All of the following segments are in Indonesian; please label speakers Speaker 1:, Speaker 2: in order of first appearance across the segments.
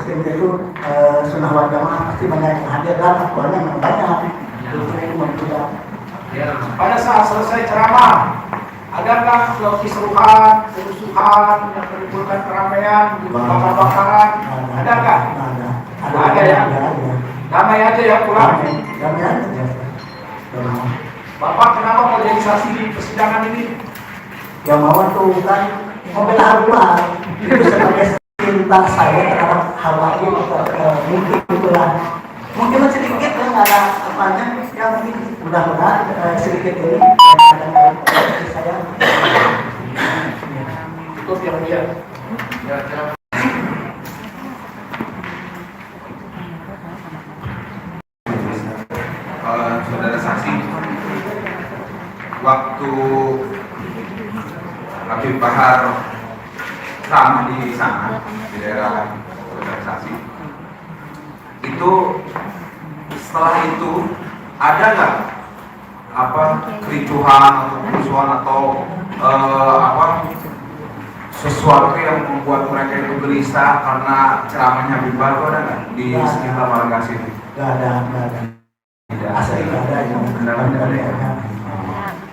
Speaker 1: sistemnya itu sunnah wal jamaah pasti banyak yang hadir dan aktualnya memang banyak.
Speaker 2: Ya, pada saat selesai ceramah, adakah kisruhan, kerusuhan yang menimbulkan keramaian, bakar-bakaran? Adakah? Ada ya. Damai aja ya pulang.
Speaker 1: Damai aja.
Speaker 2: Bapak kenapa organisasi di persidangan ini?
Speaker 1: Yang mau tuh kan membela Habibah itu sebagai cinta saya terhadap Habibah mungkin itulah mungkin sedikit ya nggak ada apanya yang mungkin mudah-mudahan sedikit ini saya
Speaker 2: cukup yang dia
Speaker 3: saudara saksi waktu Habib Bahar ceramah di sana di daerah saudara saksi itu setelah itu ada nggak apa kericuhan atau kerusuhan atau sesuatu yang membuat mereka itu gelisah karena ceramahnya Habib Bahar itu ada nggak di sekitar warga sini?
Speaker 1: nggak ada asli nggak ada yang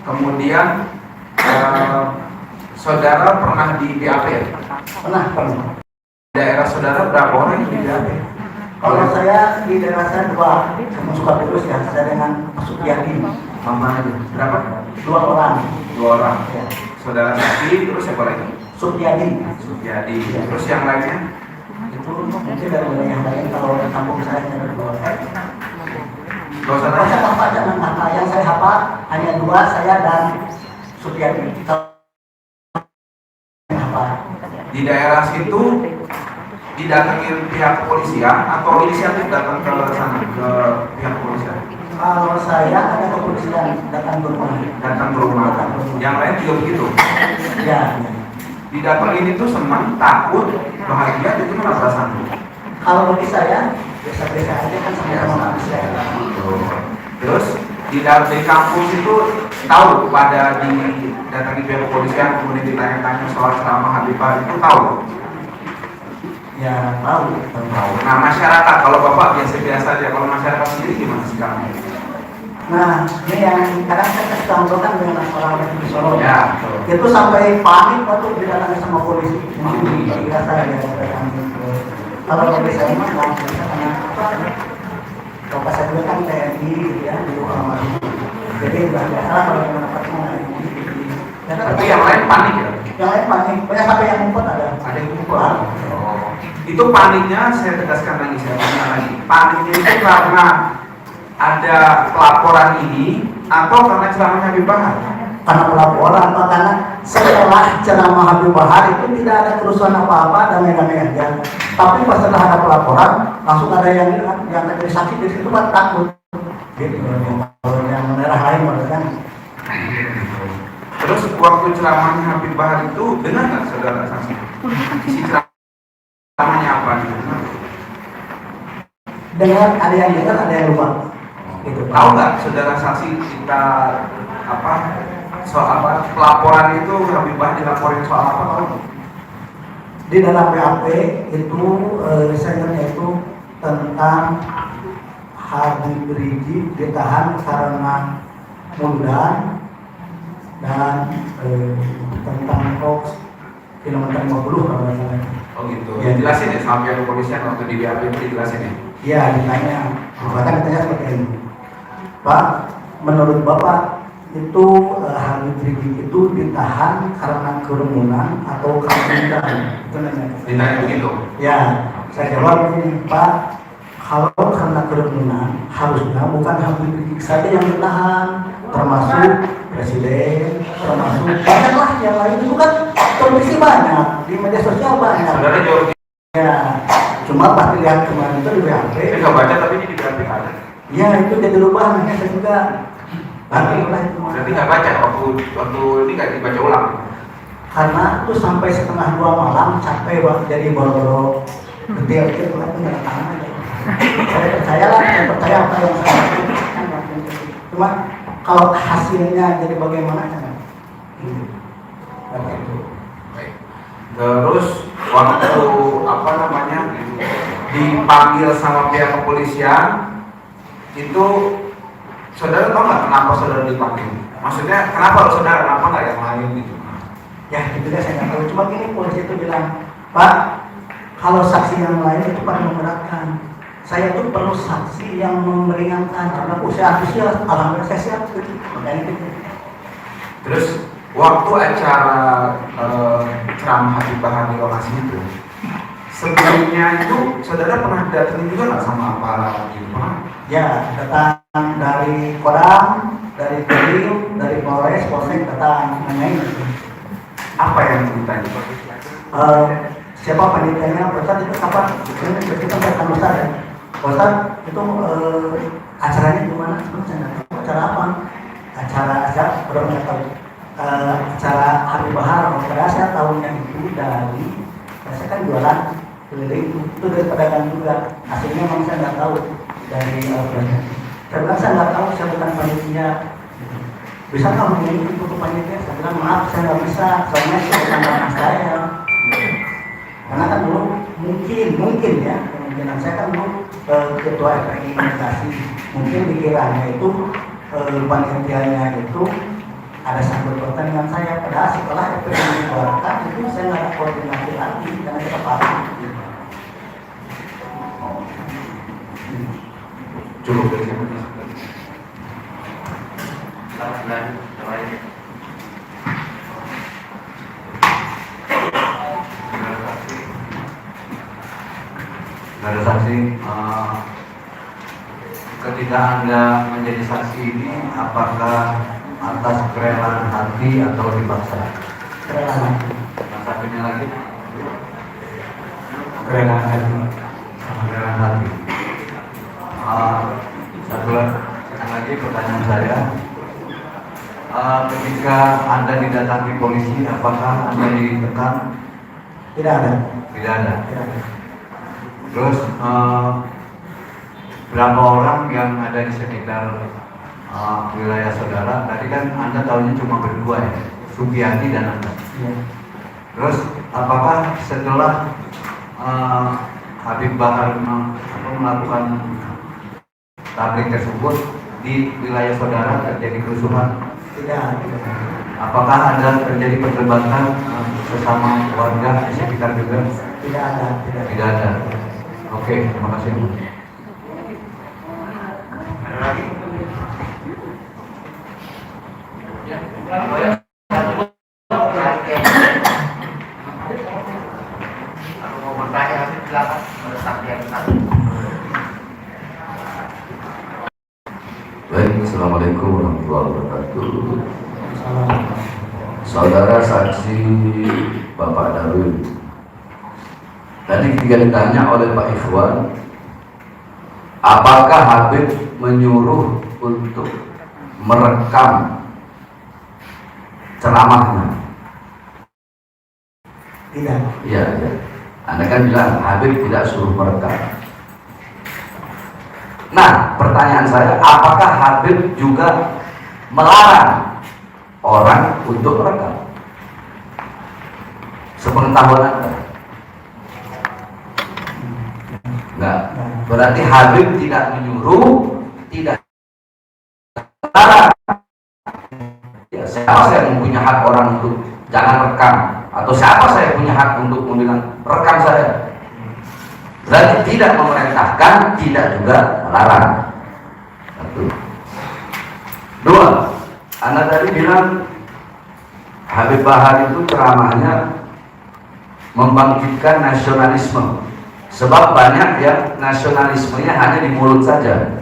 Speaker 3: kemudian saudara pernah di BAP ya?
Speaker 1: pernah
Speaker 3: Daerah saudara berapa orang yang di BAP?
Speaker 1: kalau saya di daerah saya dua sama suka terus ya saya dengan Sukyadi
Speaker 3: Mana itu? Berapa?
Speaker 1: dua orang
Speaker 3: Ya. Saudara saksi terus siapa lagi?
Speaker 1: Sukyadi
Speaker 3: Sukyadi. Terus yang lainnya?
Speaker 1: itu mungkin dari wilayah lain kalau di kampung saya ada dua orang.
Speaker 3: Gak usah tanya.
Speaker 1: Apa jangan apa yang saya hafal hanya dua saya dan Sukyadi.
Speaker 3: Di daerah situ didatengin pihak kepolisian atau inisiatif datang ke sana ke pihak kepolisian?
Speaker 1: Kalau saya ada kepolisian datang ke rumah.
Speaker 3: Yang lain juga begitu?
Speaker 1: Ya.
Speaker 3: Didatengin itu senang, takut, bahagia, itu mana perasaan?
Speaker 1: Kalau bagi saya biasa-biasa aja kan sama-sama manusia.
Speaker 3: Terus di kampus itu tahu pada didatangi pihak kepolisian kemudian ditanya-tanya soal ceramah Habib Bahar itu tahu?
Speaker 1: Ya tahu.
Speaker 3: Nah masyarakat kalau bapak biasa-biasa aja, kalau masyarakat sendiri gimana sekarang?
Speaker 1: Nah ini yang kadang saya kasih contohkan dengan orang di Solo.
Speaker 3: Ya.
Speaker 1: Itu sampai panik waktu didatangi sama polisi. Kira saya ya. Kalau bagi saya mah nggak bisa karena apa? Kalau saya dulu kan TNI gitu ya di Muhammad. Jadi nggak salah kalau yang mendapatkan ini.
Speaker 3: Tapi yang lain panik ya?
Speaker 1: Yang lain panik. Banyak sampai yang ngumpet ada.
Speaker 3: Ada yang ngumpet. Oh. Itu paniknya saya tegaskan lagi, saya tanya lagi. Paniknya itu karena ada pelaporan ini atau karena ceramahnya Habib Bahar?
Speaker 1: Karena pelaporan, karena setelah ceramah Habib Bahar itu tidak ada kerusuhan apa-apa, damai-damai aja. Tapi pas setelah ada pelaporan, langsung ada yang terjadi sakit di situ kan takut. Gitu, kalau yang daerah lain kan.
Speaker 3: Terus waktu ceramahnya Habib Bahar itu dengar nggak saudara saksi? Isi ceramahnya apa?
Speaker 1: Dengar, ada yang dengar, ada yang lupa. Gitu.
Speaker 3: Tahu nggak saudara saksi kita soal apa pelaporan itu Habib Bahar dilaporin soal apa tahu?
Speaker 1: Di dalam BAP itu sendernya itu tentang Habib Rizik ditahan karena mundan dan tentang hoax kilometer 50 kalau nggak salah.
Speaker 3: Oh gitu. Ya jelasin ya sampai kepolisian waktu di BAP itu dijelasin ya.
Speaker 1: Iya ditanya, bahkan ditanya seperti ini, Pak, menurut Bapak itu Habib Rizik itu ditahan karena kerumunan atau karena itu nanya.
Speaker 3: Ditanya begitu?
Speaker 1: Ya, saya jawab begini, Pak, kalau karena kerumunan harusnya bukan Habib Rizik saja yang ditahan, termasuk presiden, termasuk banyaklah yang lain itu kan kondisi banyak di media sosial banyak.
Speaker 3: Saudara jawab.
Speaker 1: Ya, cuma pas dilihat kemarin itu di BAP.
Speaker 3: Saya nggak baca tapi ini di BAP ada.
Speaker 1: Ya itu jadi lupa, makanya saya juga.
Speaker 3: Berarti nggak baca waktu ini nggak dibaca ulang.
Speaker 1: Karena itu sampai setengah 2 malam capek banget jadi boro-boro detail itu kan nggak tahan aja. Saya percaya lah, saya percaya apa yang saya lakukan. Cuma kalau hasilnya jadi bagaimana kan?
Speaker 3: Terus waktu apa namanya dipanggil sama pihak kepolisian, itu saudara tahu nggak kenapa saudara dipanggil? Maksudnya kenapa harus saudara, kenapa nggak yang lain gitu?
Speaker 1: Ya itu juga saya nggak tahu. Cuma gini, polisi itu bilang, Pak, kalau saksi yang lain itu pada memberatkan. Saya tuh perlu saksi yang meringankan karena usia antusias. Alhamdulillah saya siap. Makanya itu.
Speaker 3: Terus waktu acara ceramah Habib Bahar di lokasi itu, sebelumnya itu saudara pernah datang juga nggak sama aparat gitu?
Speaker 1: Ya, datang dari Kodam, dari Kodim, dari Polres, Polsek datang nanyain itu.
Speaker 3: Apa yang ditanya?
Speaker 1: Siapa panitianya? Ustaz itu apa? Ini kita datang Ustaz ya. Ustaz itu acaranya gimana? Acara apa? Acara belum tahu. Acara Habib Bahar, karena saya tahunya itu dari saya kan jualan keliling itu dari pedagang juga. Hasilnya memang saya nggak tahu dari brandnya. Saya bilang saya nggak tahu, saya bukan panitia. Bisa nggak mengirim untuk panitia? Saya bilang maaf, saya nggak bisa. Soalnya saya bukan anak saya. Karena kan dulu mungkin ya kemungkinan saya kan dulu ketua FPI Imunisasi. Mungkin pikirannya itu panitianya itu ada sangkut pautan dengan saya. Padahal setelah FPI dikeluarkan itu saya nggak ada koordinasi lagi karena kita paham.
Speaker 3: Cukup dari siapa? Ada saksi. Ketika Anda menjadi saksi ini, apakah atas kerelaan hati atau dipaksa?
Speaker 1: Kerelaan.
Speaker 3: Yang satunya lagi?
Speaker 1: Kerelaan hati.
Speaker 3: Kerelaan hati. Satu lagi pertanyaan saya. Ketika Anda didatangi polisi, apakah Anda ditekan?
Speaker 1: Tidak ada.
Speaker 3: Tidak ada.
Speaker 1: Tidak ada.
Speaker 3: Terus berapa orang yang ada di sekitar wilayah saudara? Tadi kan Anda tahunya cuma berdua ya, Sugiati dan Anda.
Speaker 1: Ya.
Speaker 3: Terus apakah setelah Habib Bahar melakukan tablik tersebut di wilayah saudara terjadi kerusuhan?
Speaker 1: Tidak.
Speaker 3: Apakah ada terjadi perdebatan sesama warga di sekitar juga?
Speaker 1: Tidak ada.
Speaker 3: Tidak ada. Oke, terima kasih.
Speaker 4: Baik, Assalamualaikum warahmatullahi wabarakatuh. Saudara saksi Bapak Darwin, tadi ketika ditanya oleh Pak Ikhwan, apakah Habib menyuruh untuk merekam ceramahnya?
Speaker 1: Tidak.
Speaker 4: Iya, ya. Anda kan bilang Habib tidak suruh merekam. Nah, pertanyaan saya, apakah Habib juga melarang orang untuk merekam? Sepengetahuan Anda? Enggak. Berarti Habib tidak menyuruh, tidak melarang. Ya, siapa saya yang punya hak orang untuk jangan rekam? Atau siapa saya punya hak untuk membilang rekam saya? Berarti tidak memerintahkan, tidak juga melarang. Satu. Dua, Anda tadi bilang Habib Bahar itu ceramahnya membangkitkan nasionalisme. Sebab banyak yang nasionalismenya hanya di mulut saja.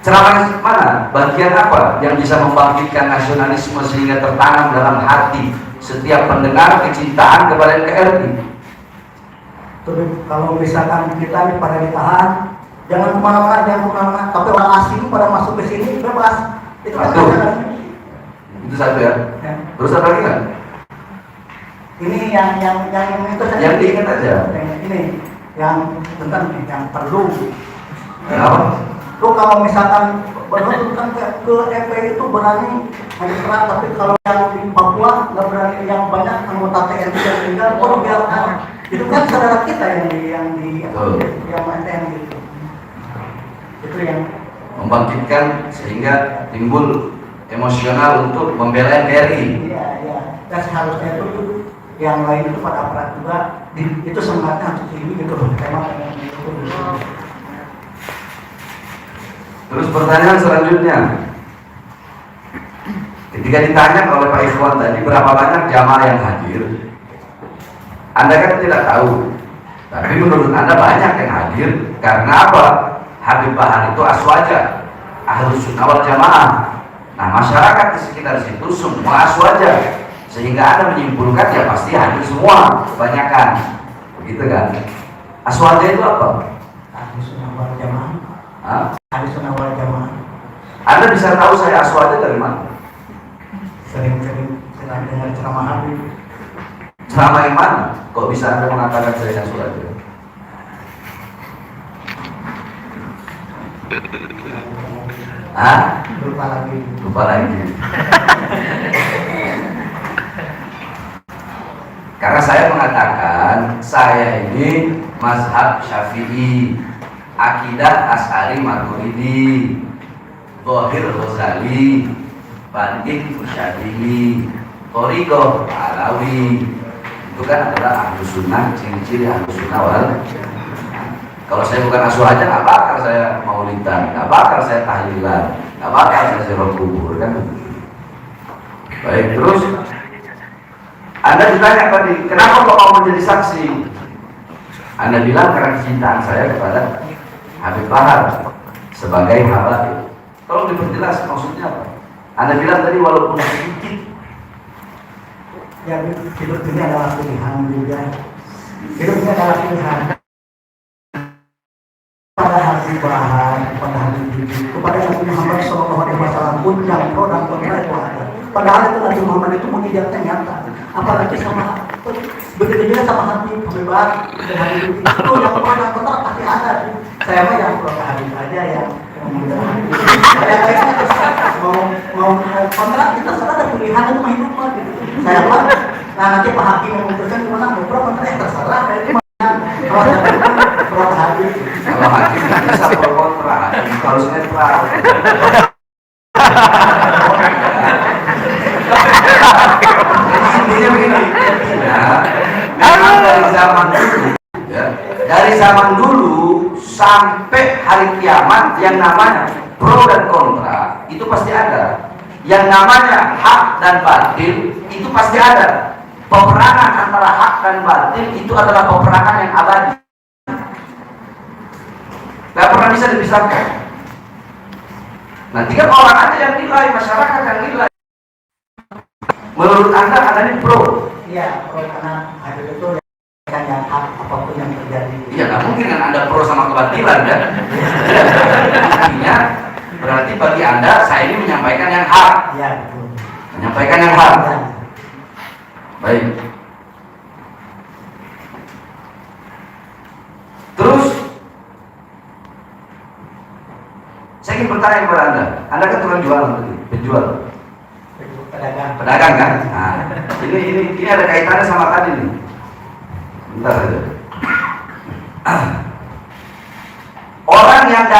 Speaker 4: Ceramah mana? Bagian apa yang bisa membangkitkan nasionalisme sehingga tertanam dalam hati setiap pendengar kecintaan kepada NKRI?
Speaker 1: Terus kalau misalkan kita ini pada ditahan, jangan kemana-mana, tapi orang asing pada masuk ke sini bebas. Itu kan
Speaker 4: Satu. Itu satu ya.
Speaker 1: Ya.
Speaker 4: Terus ada lagi nggak?
Speaker 1: Ini yang itu saja.
Speaker 4: Yang diingat aja.
Speaker 1: Ini yang tentang yang perlu.
Speaker 4: Kenapa?
Speaker 1: Tuh kalau misalkan menentukan ke FPI itu berani hanya perang, tapi kalau yang di Papua nggak berani, yang banyak anggota TNI yang tinggal, baru biarkan. Itu kan saudara kita yang di TNI itu. Itu yang
Speaker 4: membangkitkan sehingga timbul emosional untuk membela NKRI.
Speaker 1: Iya, iya. Dan seharusnya itu yang lain itu pada aparat juga itu semangatnya harus ini gitu loh. Tema itu.
Speaker 4: Terus pertanyaan selanjutnya, ketika ditanya oleh Pak Ikhwan tadi berapa banyak jamaah yang hadir, Anda kan tidak tahu, tapi menurut Anda banyak yang hadir karena apa? Habib Bahar itu aswaja, Ahlus Sunnah wal Jamaah. Nah, masyarakat di sekitar situ semua aswaja, sehingga Anda menyimpulkan ya pasti hadir semua, kebanyakan, begitu kan? Aswaja itu apa?
Speaker 1: Ahlus Sunnah wal Jamaah.
Speaker 4: Hah?
Speaker 1: Ahlus Sunnah wal Jamaah.
Speaker 4: Anda bisa tahu saya aswaja dari mana?
Speaker 1: Sering-sering dengar ceramah Habib.
Speaker 4: Selama yang mana? Kok bisa Anda mengatakan saya aswaja? Hah?
Speaker 1: Lupa lagi.
Speaker 4: Lupa lagi. Karena saya mengatakan saya ini mazhab Syafi'i, akidah Asy'ari Maturidi, Zahir Ghazali, Batin Musyadili, Thariqah Alawi. Itu kan adalah Ahlus Sunnah, ciri-ciri Ahlus Sunnah wal. Kalau saya bukan aswaja, nggak bakal saya maulidan, nggak bakal saya tahlilan, nggak bakal saya ziarah kubur, kan? Baik, terus Anda ditanya tadi, kenapa kok mau menjadi saksi? Anda bilang karena kecintaan saya kepada Habib Bahar sebagai hamba. Tolong diperjelas maksudnya apa? Anda bilang tadi walaupun sedikit.
Speaker 1: Ya, hidup ini adalah pilihan juga. Hidup ini adalah pilihan. Pada Habib Bahar, kepada Habib Rizik, kepada Nabi Muhammad SAW pun yang pro dan kontra itu ada. Padahal itu Nabi Muhammad itu mengidatnya nyata. Apalagi sama begitu juga sama Habib Bahar dan Habib Rizik itu yang pro dan kontra pasti ada. Saya mah yang pro Habib aja yang membela Habib. Yang lainnya mau kontra kita salah ada pilihan itu mah hidup mah gitu. Saya mah nah nanti Pak Hakim memutuskan gimana mau pro kontra ya terserah. Kalau saya pro Habib.
Speaker 4: Kalau hakim bisa pro kontra, harus netral. Intinya begini, memang dari zaman dulu, ya, dari zaman dulu sampai hari kiamat yang namanya pro dan kontra itu pasti ada. Yang namanya hak dan batil itu pasti ada. Peperangan antara hak dan batil itu adalah peperangan yang abadi. Gak pernah bisa dipisahkan. Nanti kan orang aja yang nilai, masyarakat yang nilai. Menurut Anda ini pro?
Speaker 1: Iya, pro karena Habib itu yang hak apapun yang terjadi.
Speaker 4: Iya, nggak mungkin kan Anda pro sama kebatilan kan? Artinya berarti bagi Anda saya ini menyampaikan yang hak.
Speaker 1: Iya, betul.
Speaker 4: Menyampaikan yang hak.
Speaker 1: Ya.
Speaker 4: Baik. Terus saya ingin bertanya kepada Anda kan tukang jualan tadi, penjual, pedagang kan? Nah, ini ada kaitannya sama tadi nih. Bentar aja. Orang yang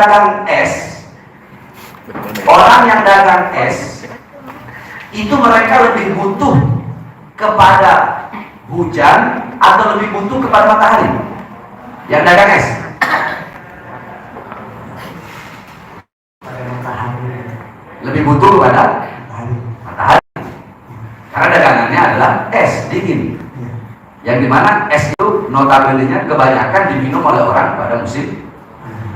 Speaker 4: dagang es, itu mereka lebih butuh kepada hujan atau lebih butuh kepada matahari? Yang dagang es. Lebih butuh kepada matahari. Karena dagangannya adalah es dingin. Yang dimana es itu notabene-nya kebanyakan diminum oleh orang pada musim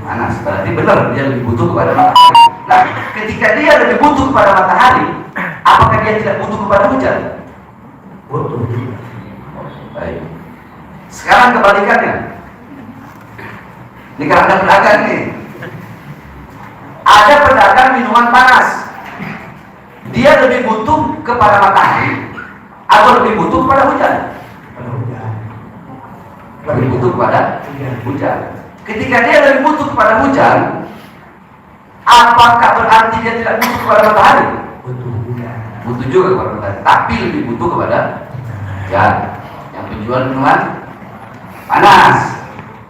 Speaker 4: panas. Berarti benar dia lebih butuh kepada matahari. Nah, ketika dia lebih butuh kepada matahari, apakah dia tidak butuh kepada hujan? Butuh. Baik. Sekarang kebalikannya. Ini kalau ada pedagang nih. Ada pedagang minuman panas. Dia lebih butuh kepada matahari atau lebih butuh kepada hujan? Lebih butuh kepada hujan. Ketika dia lebih butuh kepada hujan, Apakah berarti dia tidak butuh kepada matahari?
Speaker 1: Butuh juga.
Speaker 4: Butuh juga kepada matahari, tapi lebih butuh kepada yang penjual minuman panas.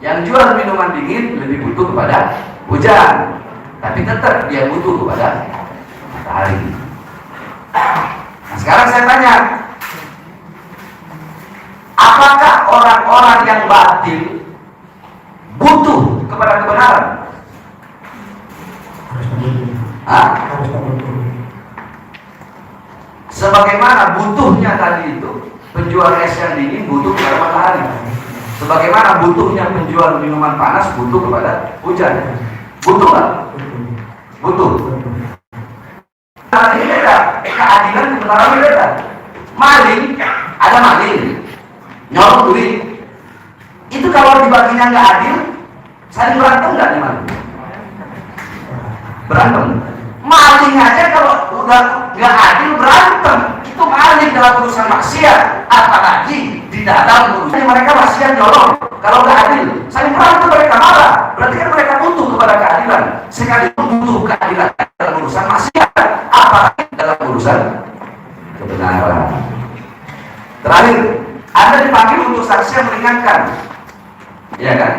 Speaker 4: Yang jual minuman dingin lebih butuh kepada hujan, tapi tetap dia butuh kepada matahari. Nah, sekarang saya tanya, apakah orang-orang yang batil butuh kepada kebenaran?
Speaker 1: Harus butuh.
Speaker 4: Hah?
Speaker 1: Harus butuh.
Speaker 4: Sebagaimana butuhnya tadi itu penjual es yang dingin butuh kepada matahari. Sebagaimana butuhnya penjual minuman panas butuh kepada hujan. Butuh nggak? Butuh. Nah, ini beda. Keadilan kebenaran beda. Maling, ada maling, nyolong duit. Itu kalau dibaginya nggak adil, saling berantem nggak nih maling? Berantem. Maling aja kalau udah nggak adil berantem. Itu maling dalam urusan maksiat, apalagi di dalam urusan mereka maksiat nyolong. Kalau nggak adil, saling berantem mereka marah. Berarti kan mereka butuh kepada keadilan. Sekalipun butuh keadilan dalam urusan maksiat, apalagi dalam urusan kebenaran. Terakhir, Anda dipanggil untuk saksi yang meringankan, ya kan?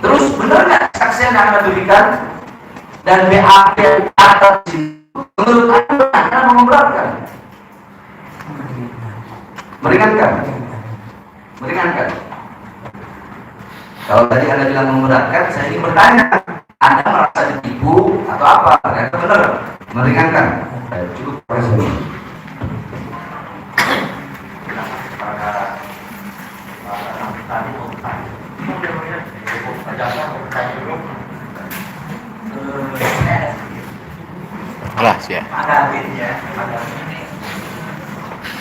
Speaker 4: Terus benar nggak saksi yang Anda berikan dan BAP yang atas itu menurut Anda memberatkan? Meringankan? Meringankan. Kalau tadi Anda bilang memberatkan, saya ingin bertanya, Anda merasa ditipu atau apa? Ternyata benar, meringankan. Cukup presiden.
Speaker 5: Alas ya.
Speaker 6: Pada akhirnya, pada ini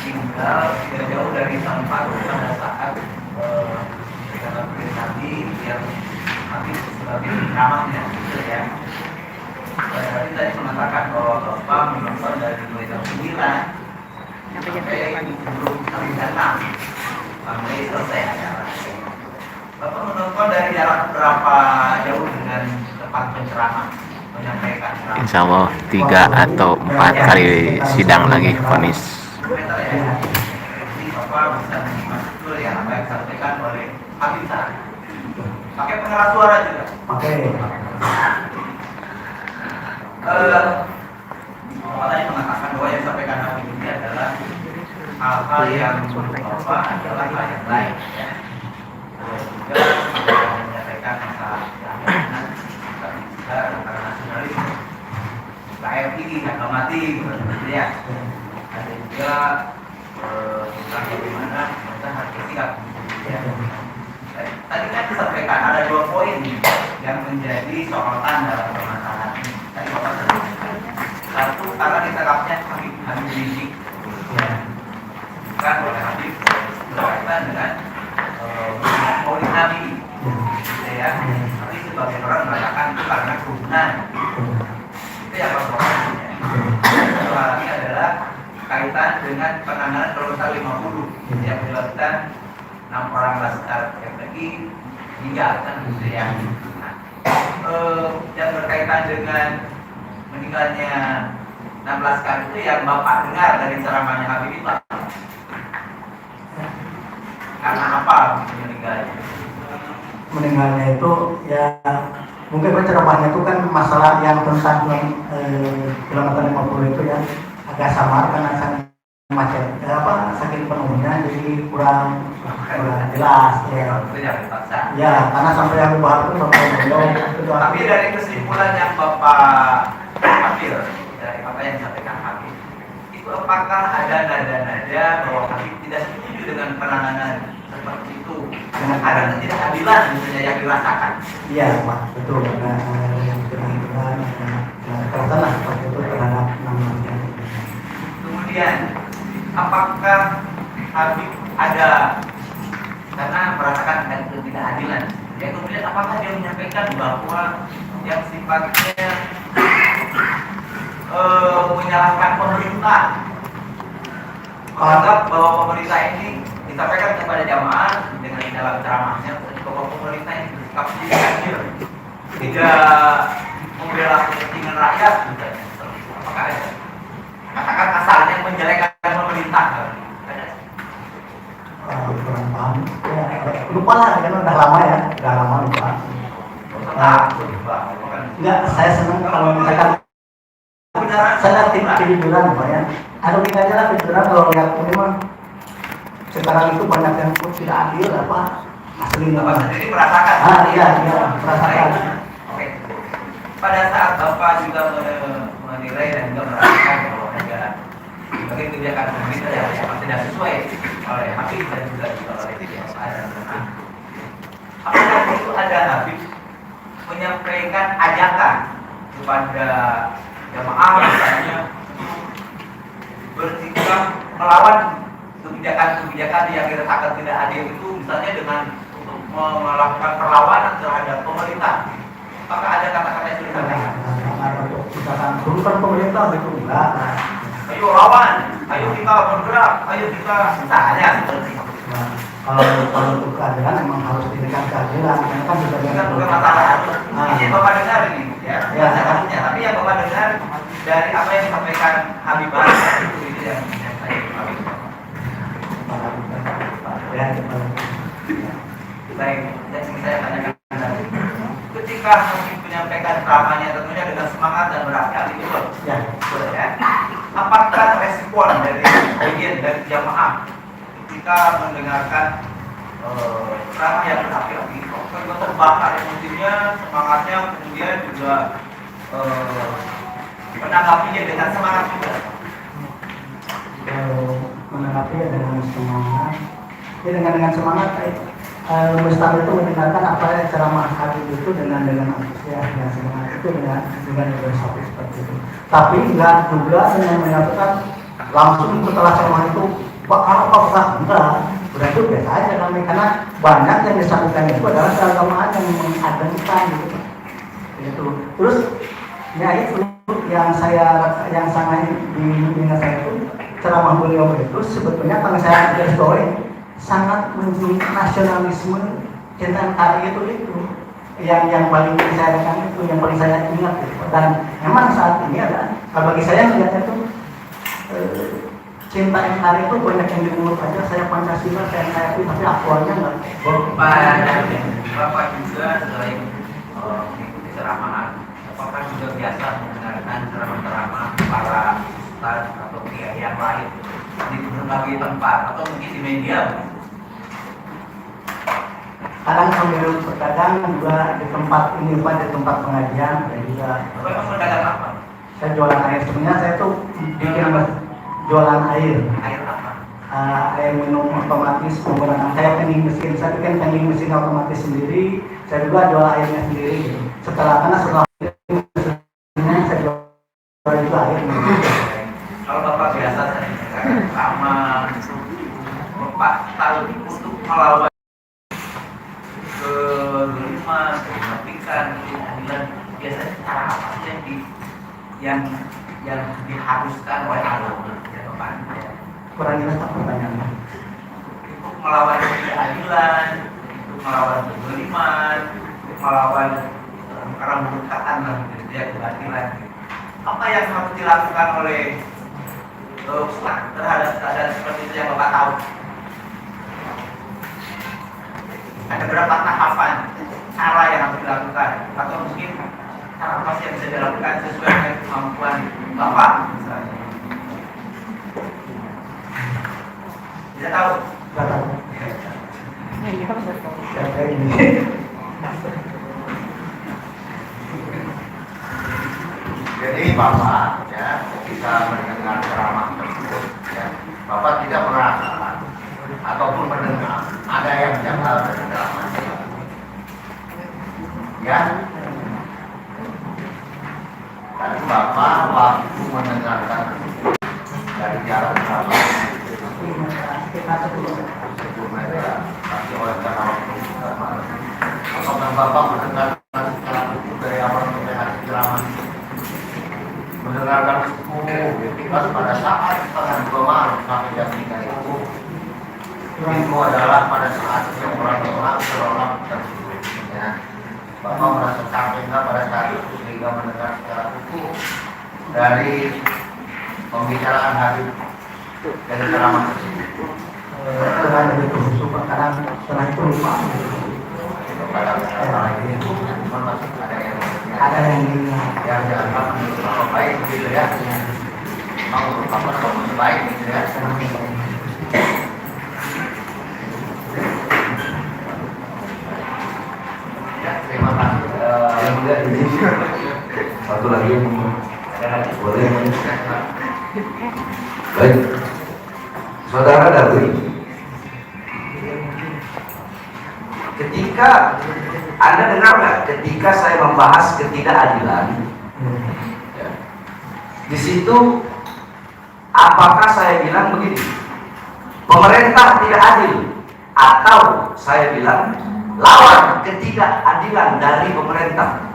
Speaker 6: tinggal tidak jauh dari tempat pada saat kita tadi yang habis sebagai ceramahnya, gitu ya. Tadi mengatakan bahwa Bapak menonton dari mulai jam 9 sampai belum sampai jam 6 sampai selesai acara. Bapak menonton dari jarak berapa jauh dengan tempat penceramah?
Speaker 5: Insya Allah 3 atau 4 kali sidang lagi vonis.
Speaker 6: Jadi Bapak bisa menyimak betul ya apa yang disampaikan oleh Habib Sari. Pakai pengeras suara juga.
Speaker 1: Pakai.
Speaker 6: Bapak tadi mengatakan bahwa yang disampaikan Habib ini adalah hal-hal yang menurut Bapak adalah hal yang baik. Ya. Juga menyampaikan masalah keamanan, antara nasionalisme, KRI, harga mati, gitu ya. Ada juga tentang bagaimana kita harus sikap. Ya. Tadi kan disampaikan ada 2 poin yang menjadi sorotan dalam permasalahan ini. Tadi Bapak sampaikan. Satu, karena ditangkapnya Habib Rizik, ya, kan oleh Habib berkaitan dengan Maulid Nabi, gitu ya. Tapi sebagian orang mengatakan itu karena kerumunan. Itu yang persoalannya. Satu lagi adalah kaitan dengan penanganan Kelontar 50 yang menyebabkan 6 orang laskar FPI meninggal, kan gitu ya. Nah, yang berkaitan dengan meninggalnya 6 laskar itu yang Bapak dengar dari ceramahnya Habib itu karena apa meninggalnya?
Speaker 1: Meninggalnya itu ya mungkin ceramahnya itu kan masalah yang tentang kilometer 50 itu ya agak samar karena saking macet, saking penuhnya jadi kurang jelas ya.
Speaker 6: Itu yang dipaksa.
Speaker 1: Ya karena sampai yang bahas itu sampai belum.
Speaker 6: Tapi dari kesimpulan yang Bapak ambil dari apa yang disampaikan Habib, itu apakah ada nada-nada bahwa Habib tidak setuju dengan penanganan seperti itu? Dengan ada ketidakadilan misalnya yang dirasakan.
Speaker 1: Iya Pak, betul. Yang kerasan lah seperti itu terhadap namanya.
Speaker 6: Kemudian, apakah Habib ada karena merasakan ketidakadilan? Ya kemudian apakah dia menyampaikan bahwa yang sifatnya menyalahkan pemerintah, menganggap bahwa pemerintah ini disampaikan kepada jamaah dengan dalam ceramahnya bahwa pemerintah ini bersikap tidak membela kepentingan rakyat misalnya. Apakah ada? Katakan asalnya menjelekkan pemerintah. Ada?
Speaker 1: Kurang paham. Ya, lupa lah, kan udah lama ya, lupa.
Speaker 6: Takut, Pak.
Speaker 1: Enggak, saya senang kalau misalkan saya tiduran Pak ya. Ada aja lah tiduran kalau lihat ini mah sekarang itu banyak yang tidak adil apa aslinya.
Speaker 6: Bapak sendiri merasakan?
Speaker 1: Iya, merasakan.
Speaker 6: Oke. Pada saat Bapak juga menilai dan juga merasakan bahwa ada sebagai kebijakan pemerintah yang tidak sesuai oleh Habib dan juga oleh Bapak dan Bapak. Apakah itu ada Habib menyampaikan ajakan kepada jamaah misalnya bersikap melawan kebijakan-kebijakan yang dirasakan tidak adil itu, misalnya dengan untuk melakukan perlawanan terhadap pemerintah? Apakah ada kata-kata yang sudah disampaikan?
Speaker 1: Misalkan urusan pemerintah itu enggak.
Speaker 6: Ayo lawan, ayo kita bergerak, ayo kita misalnya seperti itu.
Speaker 1: Kalau untuk keadilan memang harus diberikan keadilan, karena kan sudah
Speaker 6: Ini kan bukan masalah ini Bapak dengar ini, ya, masalahnya. Tapi yang Bapak dengar dari apa yang disampaikan Habib itu yang saya Habib. Baik, saya tanyakan tadi. Ketika Habib menyampaikan ceramahnya tentunya dengan semangat dan berakal itu betul.
Speaker 1: Ya.
Speaker 6: Betul ya. Apakah respon dari audiens dari jamaah ketika mendengarkan ceramah yang berapi-api, juga terbakar emosinya, semangatnya, kemudian juga menanggapinya dengan semangat juga?
Speaker 1: Menanggapi dengan semangat, ya dengan semangat. Mustahil itu mendengarkan apa ceramah Habib itu dengan antusias dan semangat itu dengan filosofi seperti itu. Tapi enggak juga dengan menyatakan langsung setelah ceramah itu Pak enggak, berarti biasa aja kami, karena banyak yang disampaikan itu adalah keagamaan yang mengadengkan gitu. Itu. Terus ya itu yang sangat diingat saya itu ceramah beliau itu sebetulnya kalau saya garis bawahi sangat menunjukkan nasionalisme cinta NKRI itu yang paling saya itu, yang paling saya ingat gitu. Dan memang saat ini ada, kalau bagi saya melihatnya itu cinta NKRI itu banyak yang di mulut aja, saya Pancasila, saya NKRI, tapi aktualnya enggak.
Speaker 6: Bapak juga selain mengikuti ceramah, apakah juga biasa mendengarkan ceramah-ceramah para ustaz atau kiai yang lain di berbagai tempat atau mungkin di media?
Speaker 1: Kadang sambil berdagang juga di tempat ini Pak, di tempat pengajian dan juga.
Speaker 6: Bapak berdagang apa?
Speaker 1: Saya jualan air, sebenarnya saya tuh bikin jualan air.
Speaker 6: Air apa?
Speaker 1: Air minum otomatis menggunakan saya vending mesin, saya bikin vending mesin otomatis sendiri, saya juga jual airnya sendiri gitu. Setelah mesinnya saya jual juga air.
Speaker 6: Kalau Bapak biasa sama Bapak tahu untuk melawan kezaliman, kemunafikan, ketidakadilan, biasanya cara apa sih yang diharuskan oleh agama ya Bapak?
Speaker 1: Kurang jelas tak pertanyaannya.
Speaker 6: Untuk melawan ketidakadilan, untuk melawan kezaliman, untuk melawan kerambutan dan kebatilan. Apa yang harus dilakukan oleh Ustaz terhadap keadaan seperti itu yang Bapak tahu? Ada berapa tahapan cara yang harus dilakukan, atau mungkin cara apa sih yang bisa dilakukan sesuai dengan kemampuan Bapak misalnya? Tidak tahu?
Speaker 1: Tidak tahu. Kayak ini.
Speaker 7: Jadi Bapak ya ketika mendengar ceramah tersebut ya, Bapak tidak merasakan ataupun mendengar ada yang janggal dari ceramah ya. Dan Bapak waktu mendengarkan tersebut dari jarak ceramah 10 meter tapi oleh karena waktu apakah Bapak mendengarkan ceramah itu dari awal sampai akhir ceramah, mendengarkan kan pada saat setengah 2 malam sampai jam 3 itu adalah pada saat yang orang terlelap tersebut ya. Bapak merasa capek nggak pada saat itu sehingga mendengar secara utuh dari pembicaraan Habib dari ceramah tersebut?
Speaker 1: Setelah itu suka kadang setelah itu lupa.
Speaker 7: Pada saat itu masuk
Speaker 1: Ada yang ingat.
Speaker 7: yang dianggap menurut Bapak baik gitu ya. Memang menurut Bapak baik gitu ya. Ya, terima kasih.
Speaker 4: Yang mulia izin satu lagi yang boleh. Baik, saudara Darwi, ketika Anda dengar nggak ketika saya membahas ketidakadilan, ya, di situ apakah saya bilang begini, pemerintah tidak adil, atau saya bilang lawan ketidakadilan dari pemerintah?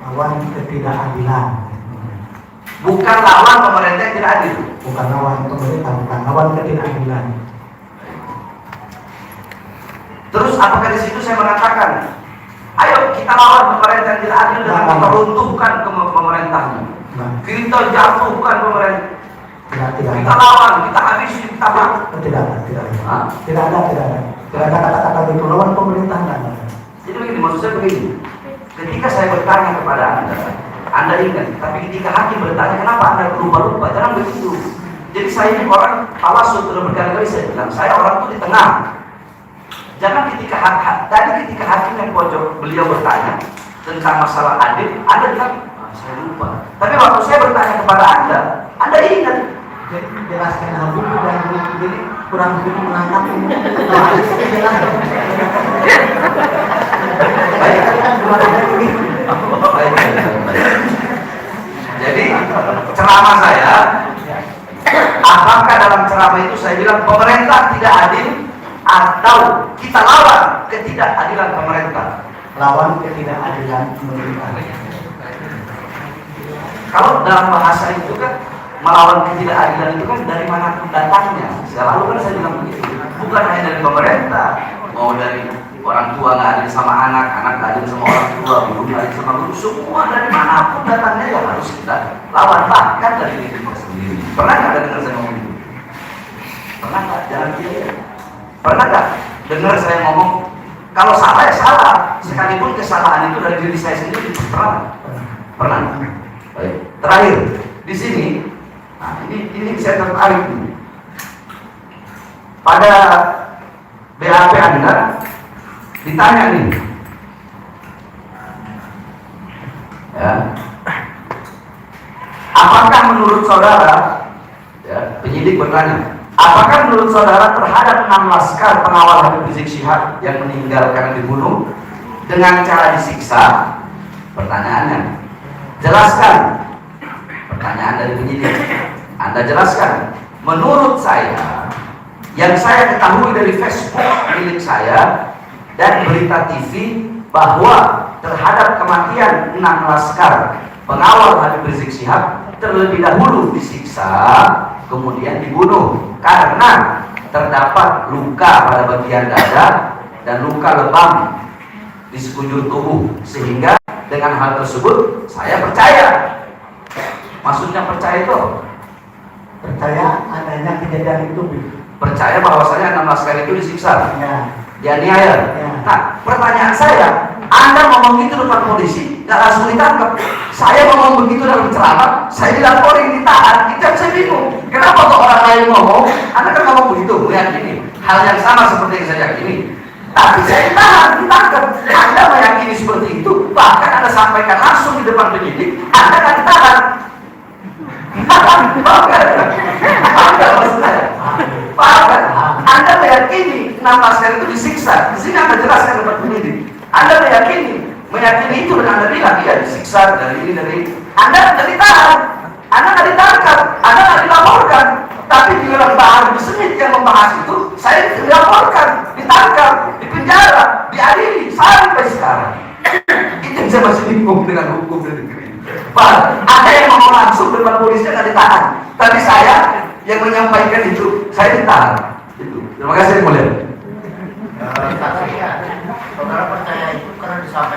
Speaker 1: Lawan ketidakadilan.
Speaker 4: Bukan lawan pemerintah yang tidak adil.
Speaker 1: Bukan lawan pemerintah, bukan lawan ketidakadilan.
Speaker 4: Terus apakah di situ saya mengatakan, ayo kita lawan pemerintah yang tidak adil dengan kita runtuhkan ke pemerintahnya, kita jatuhkan pemerintah, kita lawan, kita habisi, kita bangkit.
Speaker 1: Tidak ada. Tidak ada kata-kata itu lawan pemerintah nggak ada.
Speaker 4: Jadi begini, maksud saya begini, ketika saya bertanya kepada Anda ingat, tapi ketika hakim bertanya, kenapa Anda lupa-lupa? Jangan begitu. Jadi saya ini orang tawasul, sudah berkali-kali saya bilang, saya orang itu di tengah. Jangan ketika hakim yang pojok beliau bertanya tentang masalah adil, Anda bilang, saya lupa. Tapi waktu saya bertanya kepada Anda ingat.
Speaker 1: Jadi jelaskan Habib dan jadi kurang begitu menangkap ini.
Speaker 4: Baik. Jadi ceramah saya, apakah dalam ceramah itu saya bilang pemerintah tidak adil atau kita lawan ketidakadilan pemerintah?
Speaker 1: Lawan ketidakadilan pemerintah.
Speaker 4: Kalau dalam bahasa itu kan melawan ketidakadilan itu kan dari manapun datangnya. Selalu kan saya bilang begitu. Bukan hanya dari pemerintah, mau dari orang tua nggak adil sama anak, anak nggak adil sama orang tua, guru nggak adil sama guru, semua dari manapun datangnya ya harus kita lawan, bahkan dari diri kita sendiri. Pernah nggak ada dengar saya ngomong itu? Pernah nggak? Jangan dia. Pernah nggak dengar saya ngomong kalau salah ya salah, sekalipun kesalahan itu dari diri saya sendiri? Pernah? Pernah. Baik. Terakhir di sini, nah ini saya tertarik nih. Pada BAP Anda ditanya nih, ya, apakah menurut saudara, ya, penyidik bertanya, apakah menurut saudara terhadap 6 laskar pengawal Habib Rizik Syihab yang meninggal karena dibunuh dengan cara disiksa? Pertanyaannya, jelaskan. Pertanyaan dari penyidik, Anda jelaskan. Menurut saya, yang saya ketahui dari Facebook milik saya dan berita TV, bahwa terhadap kematian 6 laskar pengawal Habib Rizik Syihab terlebih dahulu disiksa, kemudian dibunuh karena terdapat luka pada bagian dada dan luka lebam di sekujur tubuh, sehingga dengan hal tersebut saya percaya. Maksudnya percaya itu?
Speaker 1: Percaya adanya kejadian itu.
Speaker 4: Percaya bahwasanya 6 laskar itu disiksa,
Speaker 1: Ya.
Speaker 4: dianiaya.
Speaker 1: Ya.
Speaker 4: Nah, pertanyaan saya, Anda ngomong gitu depan polisi, nggak langsung ditangkap. Saya ngomong begitu dalam ceramah, saya dilaporin, ditahan. Itu yang saya bingung. Kenapa kok orang lain ngomong, Anda kan ngomong begitu, meyakini hal yang sama seperti yang saya yakini. Tapi saya ditahan, ditangkap. Anda meyakini seperti itu, bahkan Anda sampaikan langsung di depan penyidik, Anda nggak ditahan. Anda meyakini 6 laskar itu disiksa. Di sini Anda jelaskan kepada penyidik. Anda meyakini itu, dan Anda bilang iya disiksa dari ini dari ini. Anda tidak ditahan, Anda nggak ditangkap, Anda nggak dilaporkan. Tapi bilang Bahar Smith yang membahas itu, saya dilaporkan, ditangkap, dipenjara, diadili sampai sekarang. Itu yang saya masih bingung dengan hukum dan negeri. Pak, ada yang ngomong langsung depan polisi nggak ditahan, tapi saya yang menyampaikan itu, saya ditahan. Itu. Terima kasih, Mulia.
Speaker 7: Saksinya, saudara percaya itu karena disampaikan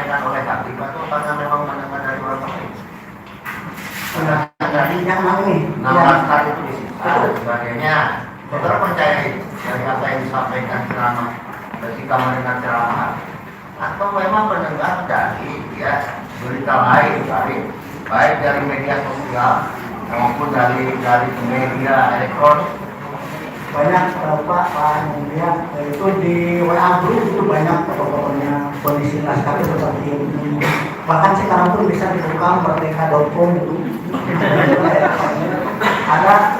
Speaker 7: mendengar dari ya berita lain, baik dari media sosial maupun dari media elektronik.
Speaker 1: Banyak Pak kemudian itu di WA group itu banyak foto-fotonya kondisi laskar seperti ini. Bahkan sekarang pun bisa dibuka merdeka.com itu ada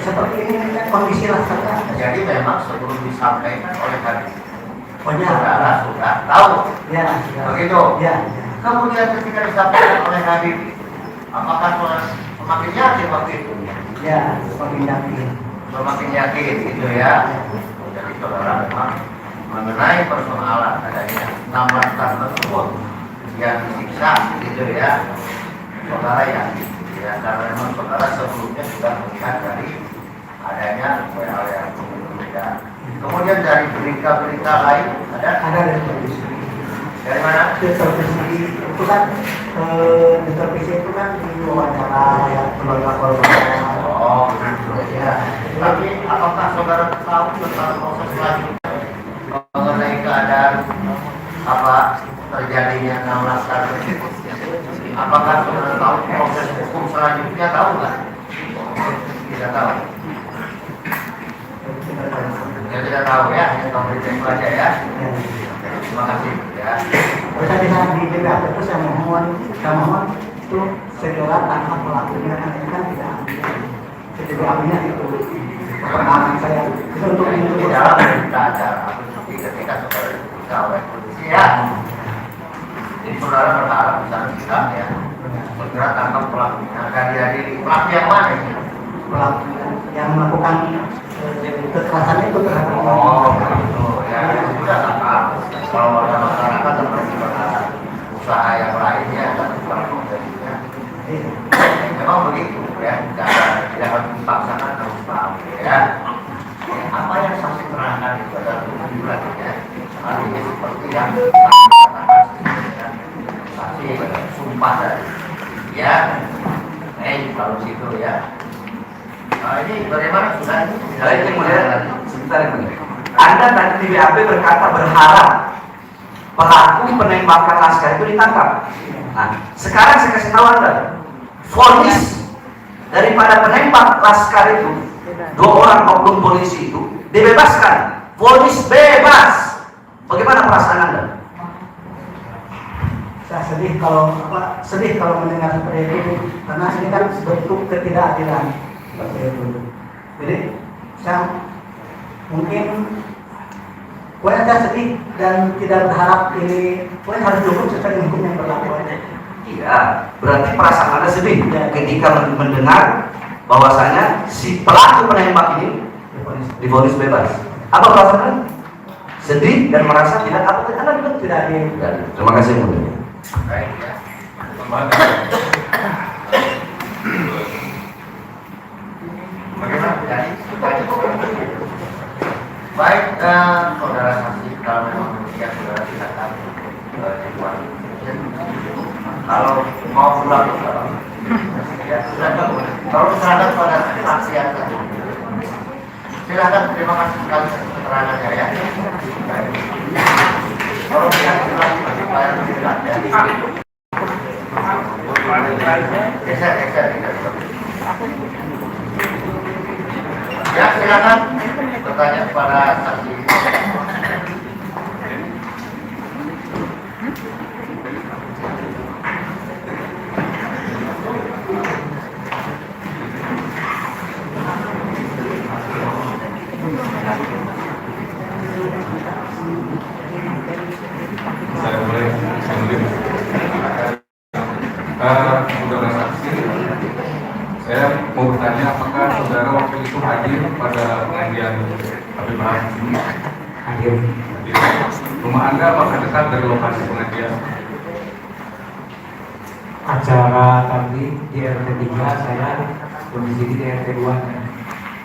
Speaker 1: seperti ini kondisi laskarnya.
Speaker 7: Jadi memang sebelum disampaikan oleh Habib,
Speaker 1: Banyak.
Speaker 7: saudara sudah tahu.
Speaker 1: Ya,
Speaker 7: Begitu.
Speaker 1: ya.
Speaker 7: Kemudian ketika disampaikan oleh Habib, apakah semakin yakin waktu itu?
Speaker 1: Ya, semakin yakin.
Speaker 7: Semakin yakin gitu ya. Jadi saudara memang mengenai persoalan adanya 16 tahun tersebut yang disiksa gitu ya, saudara yakin ya, karena memang saudara sebelumnya sudah melihat dari adanya WA yang berbeda. Kemudian dari berita-berita lain ada
Speaker 1: Ada dari televisi.
Speaker 7: dari mana?
Speaker 1: Di televisi itu kan di televisi itu kan di wawancara ya keluarga korban.
Speaker 7: Oh, begitu ya. Tapi apakah saudara tahu tentang proses selanjutnya mengenai keadaan apa terjadinya 16 tahun tersebut? Apakah saudara tahu proses hukum selanjutnya, tahu nggak? Tidak tahu. Ya tidak tahu ya, hanya pemerintah itu aja ya. Terima kasih ya.
Speaker 1: Terus tadi di BPAP itu saya mohon itu segera tangkap pelakunya kan ini kan tidak ambil. Jadi ambilnya itu pertanyaan saya itu untuk
Speaker 7: Di dalam berita acara ketika saudara diperiksa oleh polisi ya. Jadi saudara berharap bisa kita ya segera tangkap pelakunya. Akan dihadiri pelaku yang mana ini?
Speaker 1: pelaku yang melakukan kekerasan itu terhadap
Speaker 7: Oh, begitu ya. Itu sudah tangkap. Kalau warga masyarakat seperti usaha yang lainnya dan pelaku jadinya. Memang begitu ya. Tidak harus dipaksakan harus tahu ya. Apa yang saksi terangkan itu adalah kejujuran ya. Artinya seperti yang saksi sumpah tadi ya. Kalau situ ya. Nah, ini bagaimana sudah ini?
Speaker 4: Baik, kemudian sebentar ya, Anda tadi di BAP berkata berharap pelaku penembakan laskar itu ditangkap. Nah, sekarang saya kasih tahu Anda, vonis daripada penembak laskar itu, 2 orang oknum polisi itu dibebaskan, vonis bebas. Bagaimana perasaan Anda?
Speaker 1: saya sedih kalau mendengar seperti itu karena ini kan bentuk ketidakadilan seperti itu. Jadi saya mungkin saya sedih dan tidak berharap ini harus cukup sesuai dengan hukum yang berlaku.
Speaker 4: Iya, berarti perasaan Anda sedih ketika mendengar bahwasanya si pelaku penembak ini divonis bebas. Apa perasaan Anda? Sedih dan merasa tidak apa Anda juga tidak adil. Terima kasih Mulia.
Speaker 7: Baik ya. Bagaimana jadi? Baik, saudara saksi, kalau memang demikian saudara silakan di luar. Kalau mau pulang ya silakan. Kalau misalkan pada saksi yang tadi, silakan. Terima kasih sekali keterangannya ya. Baik. Kalau tidak pulang supaya silakan ya. Geser. Ya silakan bertanya kepada saksi.
Speaker 8: Saya mulai saudara saksi, saya mau bertanya apakah saudara waktu itu hadir pada pengajian Habib Bahar ini? Hadir. Rumah Anda apakah dekat dari lokasi pengajian?
Speaker 9: Acara tadi di RT 3, saya kondisi di RT 2.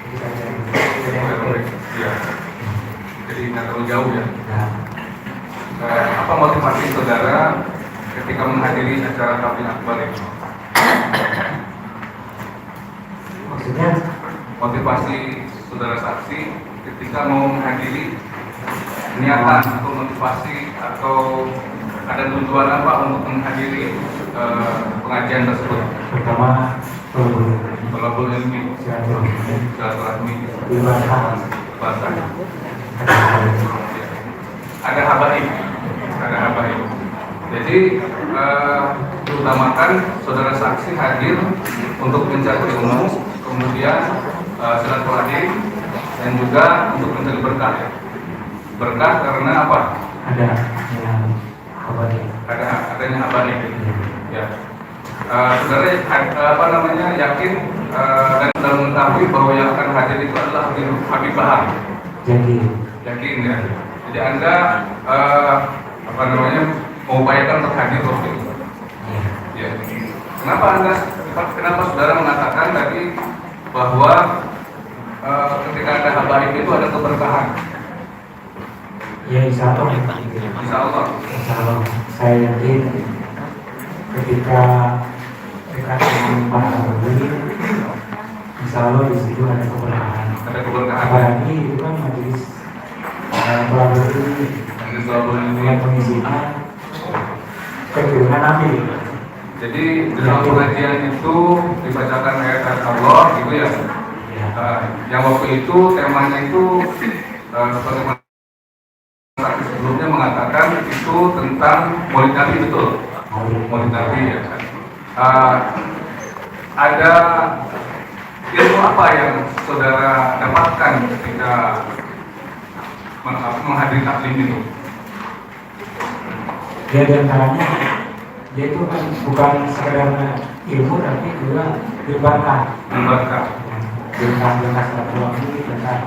Speaker 9: Jadi saya
Speaker 8: Iya. Jadi nggak terlalu jauh ya.
Speaker 9: Nah,
Speaker 8: Apa motivasi saudara ketika menghadiri acara tabligh akbar ini?
Speaker 9: maksudnya
Speaker 8: Motivasi saudara saksi ketika mau menghadiri niatan atau motivasi atau ada tujuan apa untuk menghadiri pengajian tersebut?
Speaker 9: Pertama,
Speaker 8: Tolabul ilmi, silaturahmi,
Speaker 9: ibadah,
Speaker 8: bahasa. Ada habaib. Jadi diutamakan saudara saksi hadir untuk mencari ilmu, kemudian silaturahim, dan juga untuk mencari berkah. Berkah karena apa?
Speaker 9: ada yang habaib.
Speaker 8: Adanya habaib. Ya. Saudara yakin dan sudah mengetahui bahwa yang akan hadir itu adalah Habib Bahar.
Speaker 9: Jadi
Speaker 8: Yakin ya. Jadi Anda mengupayakan untuk hadir waktu itu. Ya. Kenapa saudara mengatakan tadi bahwa ketika ada habaib itu ada keberkahan?
Speaker 9: ya insya Allah.
Speaker 8: Insya Allah.
Speaker 9: Saya yakin ketika dengan Pak Habib, insya Allah di situ ada keberkahan.
Speaker 8: Ada keberkahan.
Speaker 9: Apalagi itu kan majelis pelabur ini yang mengisinya keturunan Nabi.
Speaker 8: Jadi dalam pengajian itu dibacakan ayat Allah gitu ya. Yang waktu itu temanya itu seperti sebelumnya mengatakan itu tentang Maulid Nabi, betul? Maulid Nabi ya. Ada ilmu apa yang saudara dapatkan ketika menghadiri taklim itu?
Speaker 9: Ya diantaranya dia itu kan bukan sekedar ilmu tapi juga berbakat. Berbakat silaturahmi, berbakat.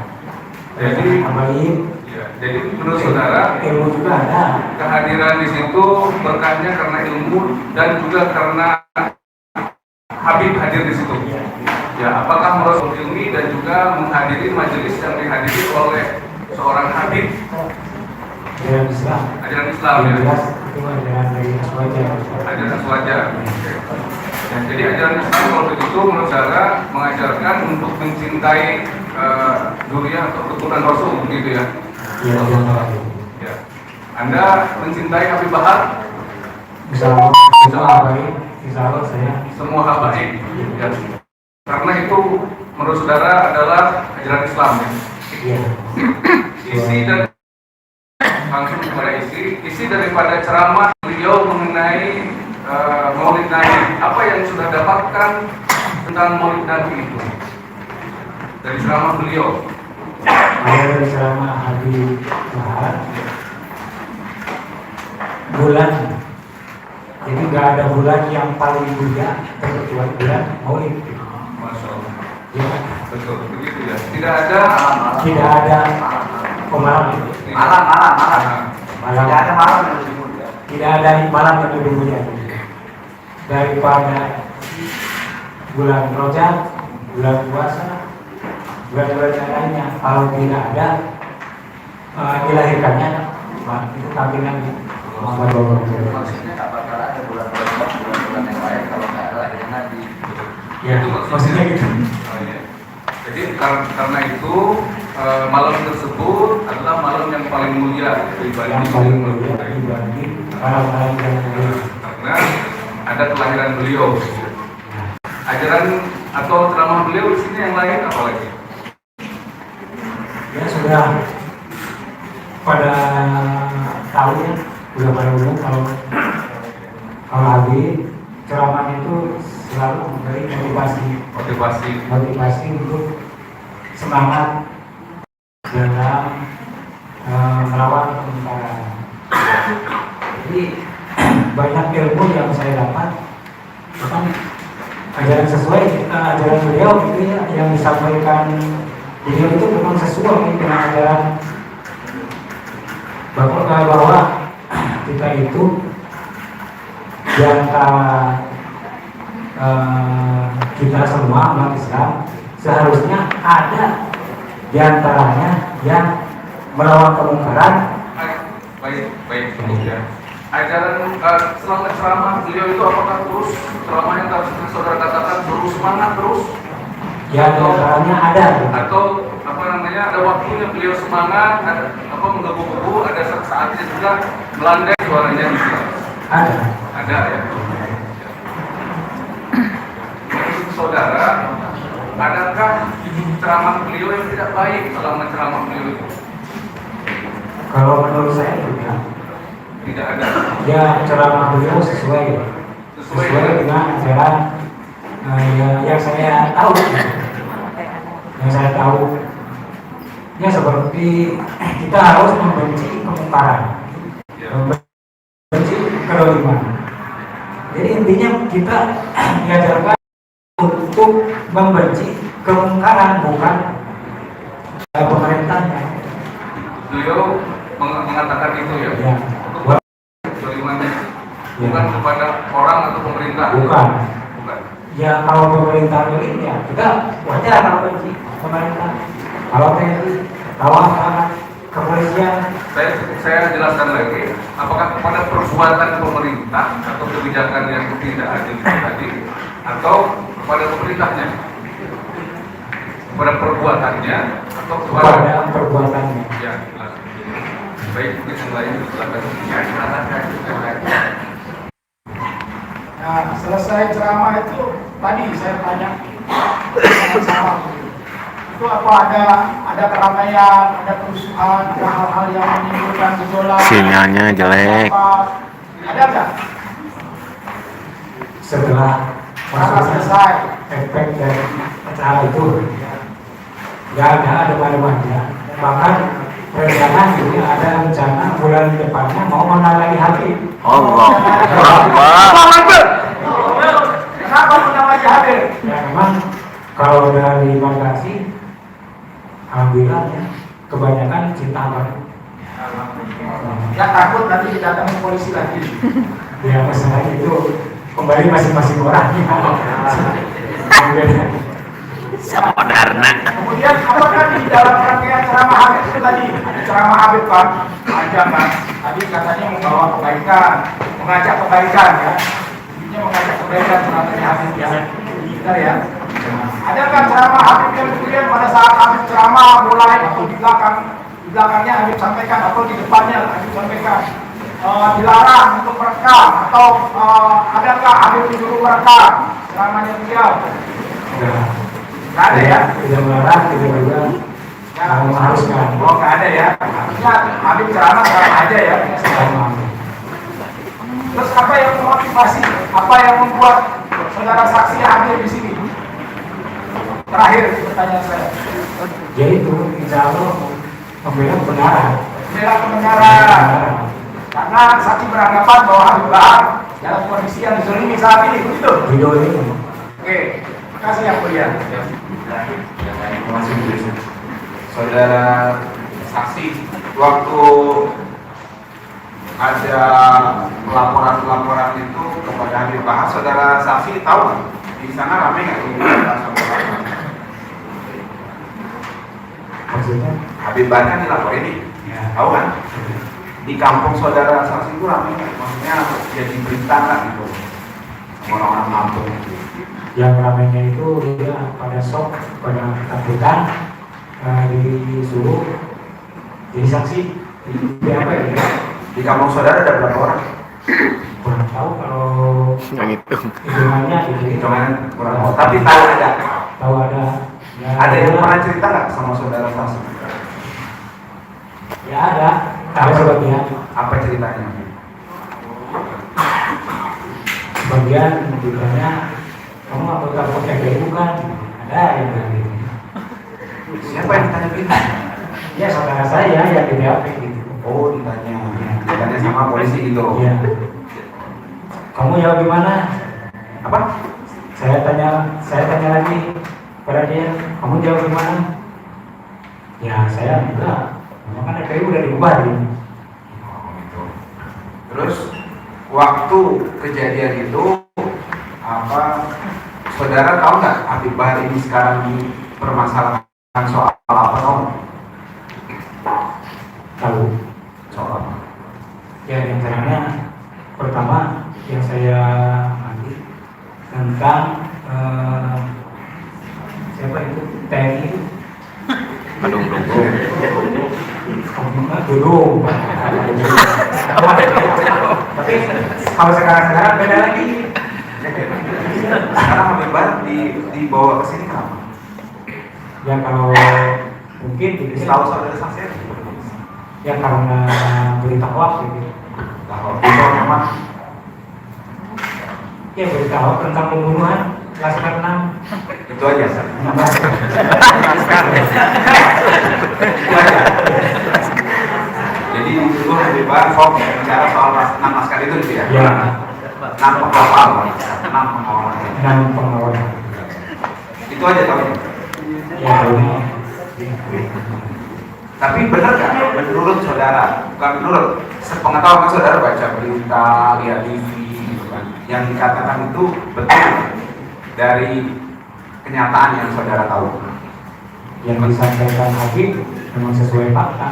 Speaker 8: Jadi
Speaker 9: Habaib.
Speaker 8: Ya, jadi menurut saudara
Speaker 9: ilmu juga ada.
Speaker 8: Kehadiran di situ berkahnya karena ilmu dan juga karena Habib hadir di situ. Ya, apakah menurut ilmi dan juga menghadiri majelis yang dihadiri oleh seorang Habib?
Speaker 9: Ajaran Islam.
Speaker 8: Ajaran Islam ya.
Speaker 9: Jelas itu ajaran dari Aswaja.
Speaker 8: Ajaran Aswaja. Ya, jadi ajaran Islam kalau begitu menurut saudara mengajarkan untuk mencintai durian atau keturunan Rasul begitu ya.
Speaker 9: Iya,
Speaker 8: Ya. Anda mencintai Habib Bahar?
Speaker 9: Insya Allah baik. Insya Allah saya
Speaker 8: Semua habaib. Ya. Karena itu menurut saudara adalah ajaran Islam ya.
Speaker 9: iya.
Speaker 8: Isi dan langsung kepada isi daripada ceramah beliau mengenai Maulid Nabi. Apa yang sudah dapatkan tentang Maulid Nabi itu dari ceramah beliau?
Speaker 9: Ada selama Habib Bahar bulan, jadi nggak ada bulan yang paling mulia kecuali bulan Maulid.
Speaker 8: Masya Allah.
Speaker 9: Ya,
Speaker 8: Betul, begitu ya. Tidak ada
Speaker 9: tidak ada malam,
Speaker 7: Tidak ada malam yang lebih mulia.
Speaker 9: tidak ada malam yang lebih mulia daripada bulan Rajab, bulan puasa, bulan-bulan yang lainnya. Kalau tidak ada dilahirkannya, itu tampilan Muhammad Rasulullah.
Speaker 7: Maksudnya tak bakal ada bulan-bulan yang lain kalau nggak ada lahirnya Nabi.
Speaker 9: Ya, maksudnya gitu.
Speaker 8: Oh, iya. Jadi karena itu malam tersebut adalah malam yang paling mulia
Speaker 9: Yang paling mulia dibanding malam-malam yang lain.
Speaker 8: karena ada kelahiran beliau. Ajaran atau ceramah beliau di sini yang lain apa lagi?
Speaker 9: Ya sudah pada tahu ya, udah pada umum kalau Habib ceramahnya itu selalu memberi motivasi untuk semangat dalam melawan kemungkaran. Jadi banyak ilmu yang saya dapat bukan ajaran sesuai ajaran beliau gitu ya, yang disampaikan beliau itu memang sesuai dengan ajaran bahwa kita itu di antara kita semua umat Islam seharusnya ada di antaranya yang melawan kemungkaran.
Speaker 8: Baik kemudian ajaran selama ceramah beliau itu apakah terus ceramah yang tadi saudara katakan terus semangat terus?
Speaker 9: Ya, di antaranya ada.
Speaker 8: Atau ada waktunya beliau semangat, ada menggebu-gebu, ada saatnya juga melandai suaranya gitu.
Speaker 9: Ada.
Speaker 8: Ada ya. Menurut saudara, adakah ceramah beliau yang tidak baik selama ceramah beliau itu?
Speaker 9: Kalau menurut saya juga,
Speaker 8: Tidak ada.
Speaker 9: ya ceramah beliau sesuai dengan ajaran yang saya tahu. Yang saya tahu, ya seperti kita harus membenci kemungkaran, membenci kedoliman. Jadi intinya kita diajarkan untuk membenci kemungkaran, bukan pemerintahnya.
Speaker 8: Beliau mengatakan itu ya.
Speaker 9: Ya,
Speaker 8: Kedolimannya bukan kepada orang atau pemerintah.
Speaker 9: bukan.
Speaker 8: Bukan.
Speaker 9: Ya kalau pemerintah ini ya kita wajar kalau benci pemerintah. Kalau TNI, kalau aparat kepolisian,
Speaker 8: Saya jelaskan lagi, apakah kepada perbuatan pemerintah atau kebijakan yang tidak adil itu tadi, atau kepada pemerintahnya, kepada perbuatannya atau
Speaker 9: kepada perbuatannya.
Speaker 8: ya jelas. Baik, mungkin yang lain silakan.
Speaker 2: Nah, selesai ceramah itu tadi saya tanya sama itu apa ada keramaian, ada kerusuhan, ada hal-hal yang menimbulkan gejolak.
Speaker 5: Sinyalnya jelek.
Speaker 2: Ada nggak?
Speaker 9: Setelah
Speaker 2: Masa selesai.
Speaker 9: efek dari acara itu nggak ada mana-mana. Bahkan rencana ini ada rencana bulan depannya mau menandai hakim.
Speaker 5: Allah Akbar.
Speaker 2: Kenapa menawar hadir?
Speaker 9: Ya memang kalau dari bagasi, alhamdulillah ya, kebanyakan cinta baru.
Speaker 2: Ya takut nanti didatangi polisi lagi.
Speaker 9: Ya masalahnya itu kembali masing-masing orangnya.
Speaker 5: Saudara.
Speaker 2: Kemudian apakah di dalam rangkaian ceramah Habib itu tadi ada ceramah Habib Pak ajakan tadi katanya membawa kebaikan, mengajak kebaikan ya, intinya mengajak kebaikan ceramahnya Habib ya, benar ya. Adakah ceramah Habib yang kemudian pada saat Habib ceramah mulai atau di belakangnya Habib sampaikan atau di depannya Habib sampaikan dilarang untuk merekam atau adakah Habib disuruh merekam ceramahnya beliau? Nggak ada ya?
Speaker 9: Tidak melarang, tidak juga mengharuskan.
Speaker 2: Oh nggak ada ya? Artinya Habib ceramah aja ya? Terus apa yang memotivasi? Apa yang membuat saudara saksi hadir di sini? Terakhir pertanyaan saya.
Speaker 9: Jadi itu insya Allah membela kebenaran.
Speaker 2: Membela kebenaran. Karena saksi beranggapan bahwa Habib Bahar dalam kondisi yang dizalimi saat ini, begitu?
Speaker 9: Video ini.
Speaker 2: Oke, terima kasih yang mulia.
Speaker 3: Terima kasih. Saudara saksi, waktu ada laporan-laporan itu kepada Habib Bahar, saudara saksi tahu nggak? Di sana ramai nggak?
Speaker 9: Maksudnya?
Speaker 3: Habib Bahar kan dilapor ini, tahu kan? Di kampung saudara saksi itu ramai nggak? Maksudnya jadi berita nggak gitu? Orang-orang kampung.
Speaker 9: Yang ramainya itu dia pada shock, pada ketakutan, disuruh jadi saksi. Di apa ya?
Speaker 3: Di kampung saudara ada berapa orang?
Speaker 9: Kurang tahu kalau
Speaker 5: Yang itu.
Speaker 9: hitungannya itu.
Speaker 3: Hitungan kurang tahu, tapi tahu ada.
Speaker 9: Tahu ada. Ya,
Speaker 3: Ada yang pernah cerita nggak sama saudara saksi?
Speaker 9: Ya ada. Ada sebagian.
Speaker 3: Apa ceritanya?
Speaker 9: Sebagian ditanya, kamu anggota PKB bukan? Ada yang bilang gitu.
Speaker 3: Siapa yang ditanya kita?
Speaker 9: Ya saudara saya yang di BAP gitu.
Speaker 3: Oh, ditanya sama polisi gitu.
Speaker 9: Iya. Kamu jawab gimana?
Speaker 3: Apa?
Speaker 9: Saya tanya lagi pada dia, kamu jawab gimana? Ya saya enggak. Memang kan FPI udah dibubarin.
Speaker 3: Oh, gitu. Terus waktu kejadian itu apa? Saudara tahu nggak Habib Bahar ini sekarang dipermasalahkan soal apa tahu?
Speaker 9: Tahu.
Speaker 3: Soal apa?
Speaker 9: Ya yang caranya pertama yang saya ambil tentang siapa itu TNI itu
Speaker 5: Bandung
Speaker 9: dulu tapi Kalau sekarang beda lagi.
Speaker 3: Sekarang Habib Bahar dibawa ke sini kenapa?
Speaker 9: Ya kalau mungkin gitu ya.
Speaker 3: Tahu saudara saksi?
Speaker 9: Ya karena berita hoax gitu.
Speaker 3: Tahu yang mana?
Speaker 9: Ya berita hoax tentang pembunuhan Laskar 6.
Speaker 3: Itu aja. Itu aja. Jadi dulu Habib Bahar Fox bicara soal 6 laskar itu gitu ya?
Speaker 9: Ya.
Speaker 3: 6 pengawal. 6 pengawal.
Speaker 9: 6 pengawal.
Speaker 3: Itu aja tahu.
Speaker 9: Ya ini.
Speaker 3: Tapi benar nggak menurut saudara, bukan menurut, sepengetahuan saudara baca berita, lihat TV gitu kan, yang dikatakan itu betul dari kenyataan yang saudara tahu?
Speaker 9: Yang disampaikan Habib memang sesuai fakta.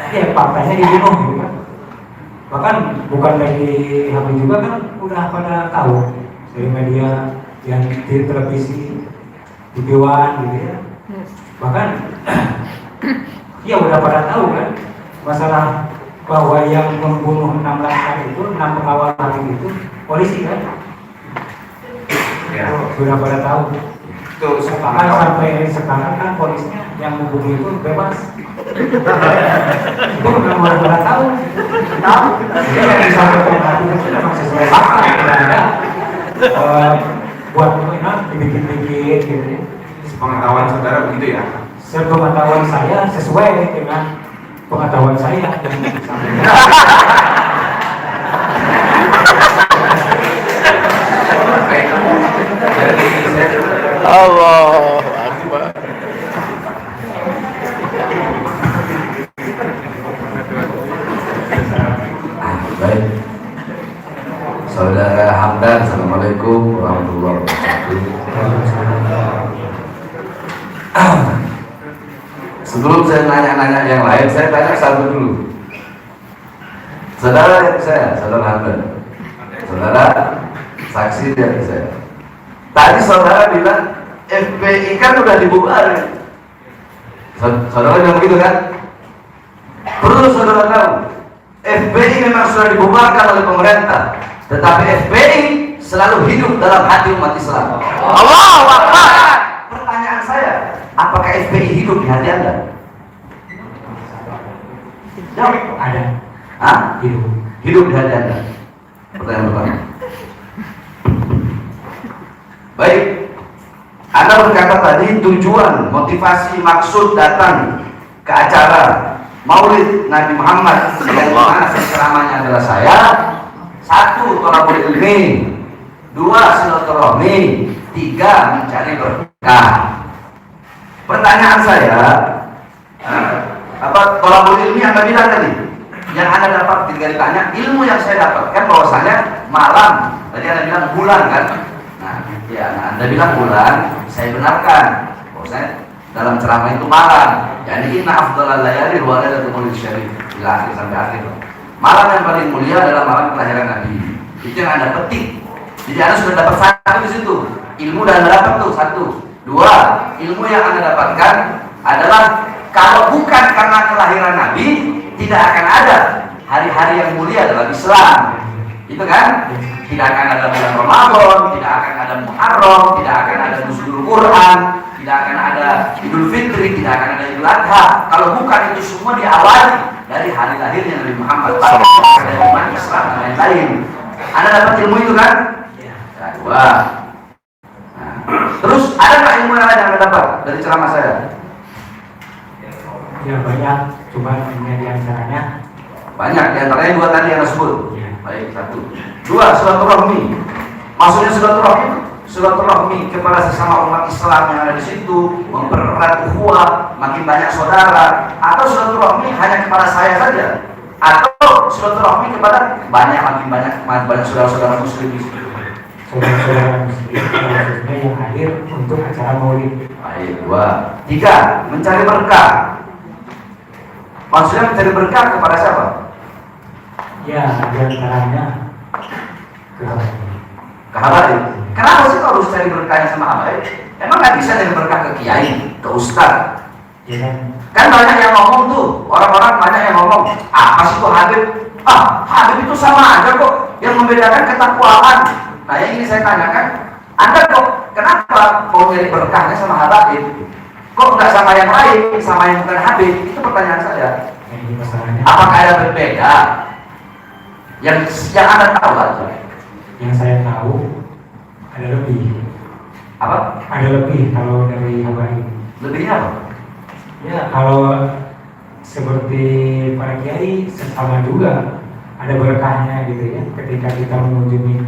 Speaker 9: Ya faktanya dibunuh gitu kan. Bahkan bukan dari Habib juga kan udah pada tahu dari media yang di televisi, videoan gitu ya. Bahkan ya udah pada tahu kan masalah bahwa yang membunuh 6 laskar itu, 6 pengawal Habib itu polisi kan.
Speaker 3: Ya.
Speaker 9: Sudah pada tahu.
Speaker 3: Itu
Speaker 9: Bahkan sampai sekarang kan polisnya yang membunuh itu bebas. Itu udah pada tahu. Jadi yang disampaikan Habib itu memang sesuai fakta, tidak ada buat dibikin-bikin gitu ya.
Speaker 3: pengetahuan saudara begitu ya?
Speaker 9: Sepengetahuan saya sesuai dengan pengetahuan saya.
Speaker 3: Baik. Jadi saya
Speaker 5: Allah Akbar.
Speaker 4: Baik. Saudara Hamdan, Assalamualaikum warahmatullahi wabarakatuh. Sebelum saya nanya-nanya yang lain, saya tanya satu dulu. Saudara saya, saudara Hamdan, saudara saksi dari saya. Tadi saudara bilang FPI kan udah dibubarin. Saudara bilang begitu kan? Perlu saudara tahu, FPI memang sudah dibubarkan oleh pemerintah, tetapi FPI selalu hidup dalam hati umat Islam. Allahu Akbar. Pertanyaan saya, apakah FPI hidup di hati Anda? Jawab.
Speaker 9: Ada.
Speaker 4: Hah? Hidup di hati Anda. Pertanyaan pertama. Baik. Anda berkata tadi tujuan, motivasi, maksud datang ke acara Maulid Nabi Muhammad yang mana ceramahnya adalah saya. 1. Thalabul ilmi, 2. Silaturahmi, 3. Mencari berkah. Pertanyaan saya, apa thalabul ilmi Anda bilang tadi? Yang Anda dapat ketika ditanya ilmu yang saya dapatkan bahwasanya malam. Tadi Anda bilang bulan kan? Anda bilang bulan, saya benarkan bahwasanya dalam ceramah itu malam. Yani inna afdhalal layali wa lailatul maulid syarif ila akhir sampai akhir. Malam yang paling mulia adalah malam kelahiran Nabi. Itu yang Anda petik. Jadi Anda sudah dapat satu di situ. Ilmu dan Anda dapat tuh 1. 2. Ilmu yang Anda dapatkan adalah kalau bukan karena kelahiran Nabi, tidak akan ada hari-hari yang mulia dalam Islam. Itu kan? Tidak akan ada bulan Ramadan, tidak akan ada Muharram, tidak akan ada Nuzulul Quran, tidak akan ada Idul Fitri, tidak akan ada Idul Adha. Kalau bukan itu semua diawali dari hari lahirnya Nabi Muhammad, dari umat Islam dan lain-lain. Anda dapat ilmu itu kan? Dua. Nah, terus ada nggak ilmu yang lain yang Anda dapat dari ceramah saya?
Speaker 9: Ya banyak, cuma ini diantaranya.
Speaker 4: Banyak, diantaranya 2 tadi yang disebut.
Speaker 9: Ya.
Speaker 4: Baik, 1. 2. Silaturahmi. Maksudnya silaturahmi kepada sesama umat Islam yang ada di situ, mempererat ukhuwah, makin banyak saudara, atau silaturahmi hanya kepada saya saja, atau silaturahmi kepada makin banyak saudara-saudara muslim di situ.
Speaker 9: Saudara-saudara muslim khususnya yang hadir untuk acara Maulid.
Speaker 4: Baik, 2. 3. Mencari berkah. Maksudnya mencari berkah kepada siapa?
Speaker 9: Ya, diantaranya
Speaker 4: Ke habaib. Kenapa sih kalau harus cari berkahnya sama habaib? Emang nggak bisa cari berkah ke kiai, ke ustaz?
Speaker 9: ya,
Speaker 4: Kan banyak yang ngomong tuh, orang-orang banyak yang ngomong, apa sih tuh Habib? Habib itu sama aja kok. yang membedakan ketakwaan. Nah, yang ingin saya tanyakan, Anda kok kenapa mau nyari berkahnya sama Habib? Kok nggak sama yang lain, sama yang bukan Habib? Itu pertanyaan saya.
Speaker 9: Ini masalahnya.
Speaker 4: Apakah ada berbeda? Yang Anda tahu aja.
Speaker 9: Yang saya tahu ada lebih.
Speaker 4: Apa?
Speaker 9: Ada lebih kalau dari Habib.
Speaker 4: Lebihnya apa?
Speaker 9: Ya, kalau seperti para kiai sama juga ada berkahnya gitu ya ketika kita mengunjungi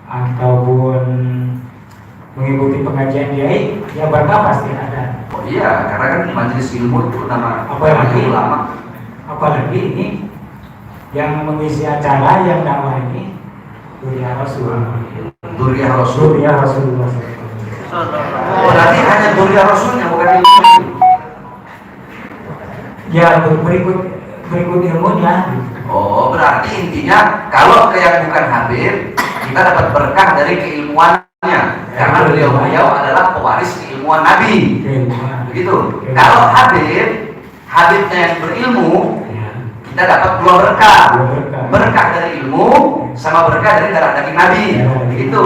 Speaker 9: ataupun mengikuti pengajian kiai, ya berkah pasti ada.
Speaker 4: Oh iya, karena kan majelis ilmu itu namanya
Speaker 9: Apalagi
Speaker 4: ulama.
Speaker 9: Apalagi ini yang mengisi acara yang dakwah ini Duriya Rasul.
Speaker 4: Duriya Rasul.
Speaker 9: Duriya Rasulullah.
Speaker 4: Oh, berarti hanya Duriya Rasulnya bukan ilmu.
Speaker 9: Ya, berikut ilmunya.
Speaker 4: Oh, berarti intinya kalau ke yang bukan Habib, kita dapat berkah dari keilmuannya, karena beliau adalah pewaris keilmuan Nabi. Begitu. Kalau Habibnya yang berilmu, kita dapat dua berkah. Berkah dari ilmu sama berkah dari darah daging Nabi. Begitu.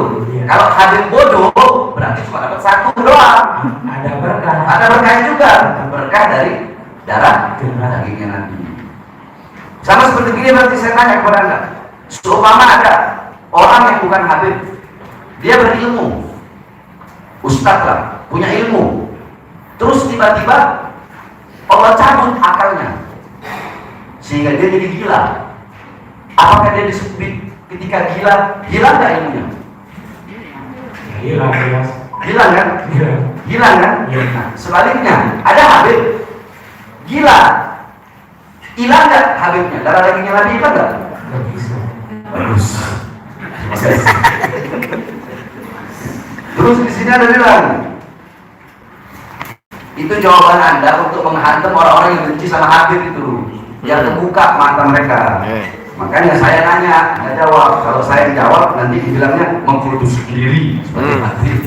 Speaker 4: Kalau Habib bodoh, berarti cuma dapat satu doang.
Speaker 9: Ada berkah.
Speaker 4: Ada berkahnya juga. Berkah dari darah dagingnya Nabi. Sama seperti ini berarti saya tanya kepada Anda. Seumpama ada orang yang bukan Habib, dia berilmu, ustadz lah, punya ilmu, terus tiba-tiba Allah cabut akalnya sehingga dia jadi gila. Apakah dia disebut ketika gila, hilang nggak ilmunya?
Speaker 9: Hilang, jelas.
Speaker 4: Hilang kan? Hilang kan? Nah, sebaliknya ada Habib gila, hilang nggak Habibnya? Darah dagingnya Nabi hilang nggak? Bagus. Terus di sini ada bilang, itu jawaban Anda untuk menghantam orang-orang yang benci sama Habib itu, yang terbuka mata mereka. Makanya saya nanya, Anda jawab. Kalau saya jawab, nanti dibilangnya mengkultus sendiri seperti Habib.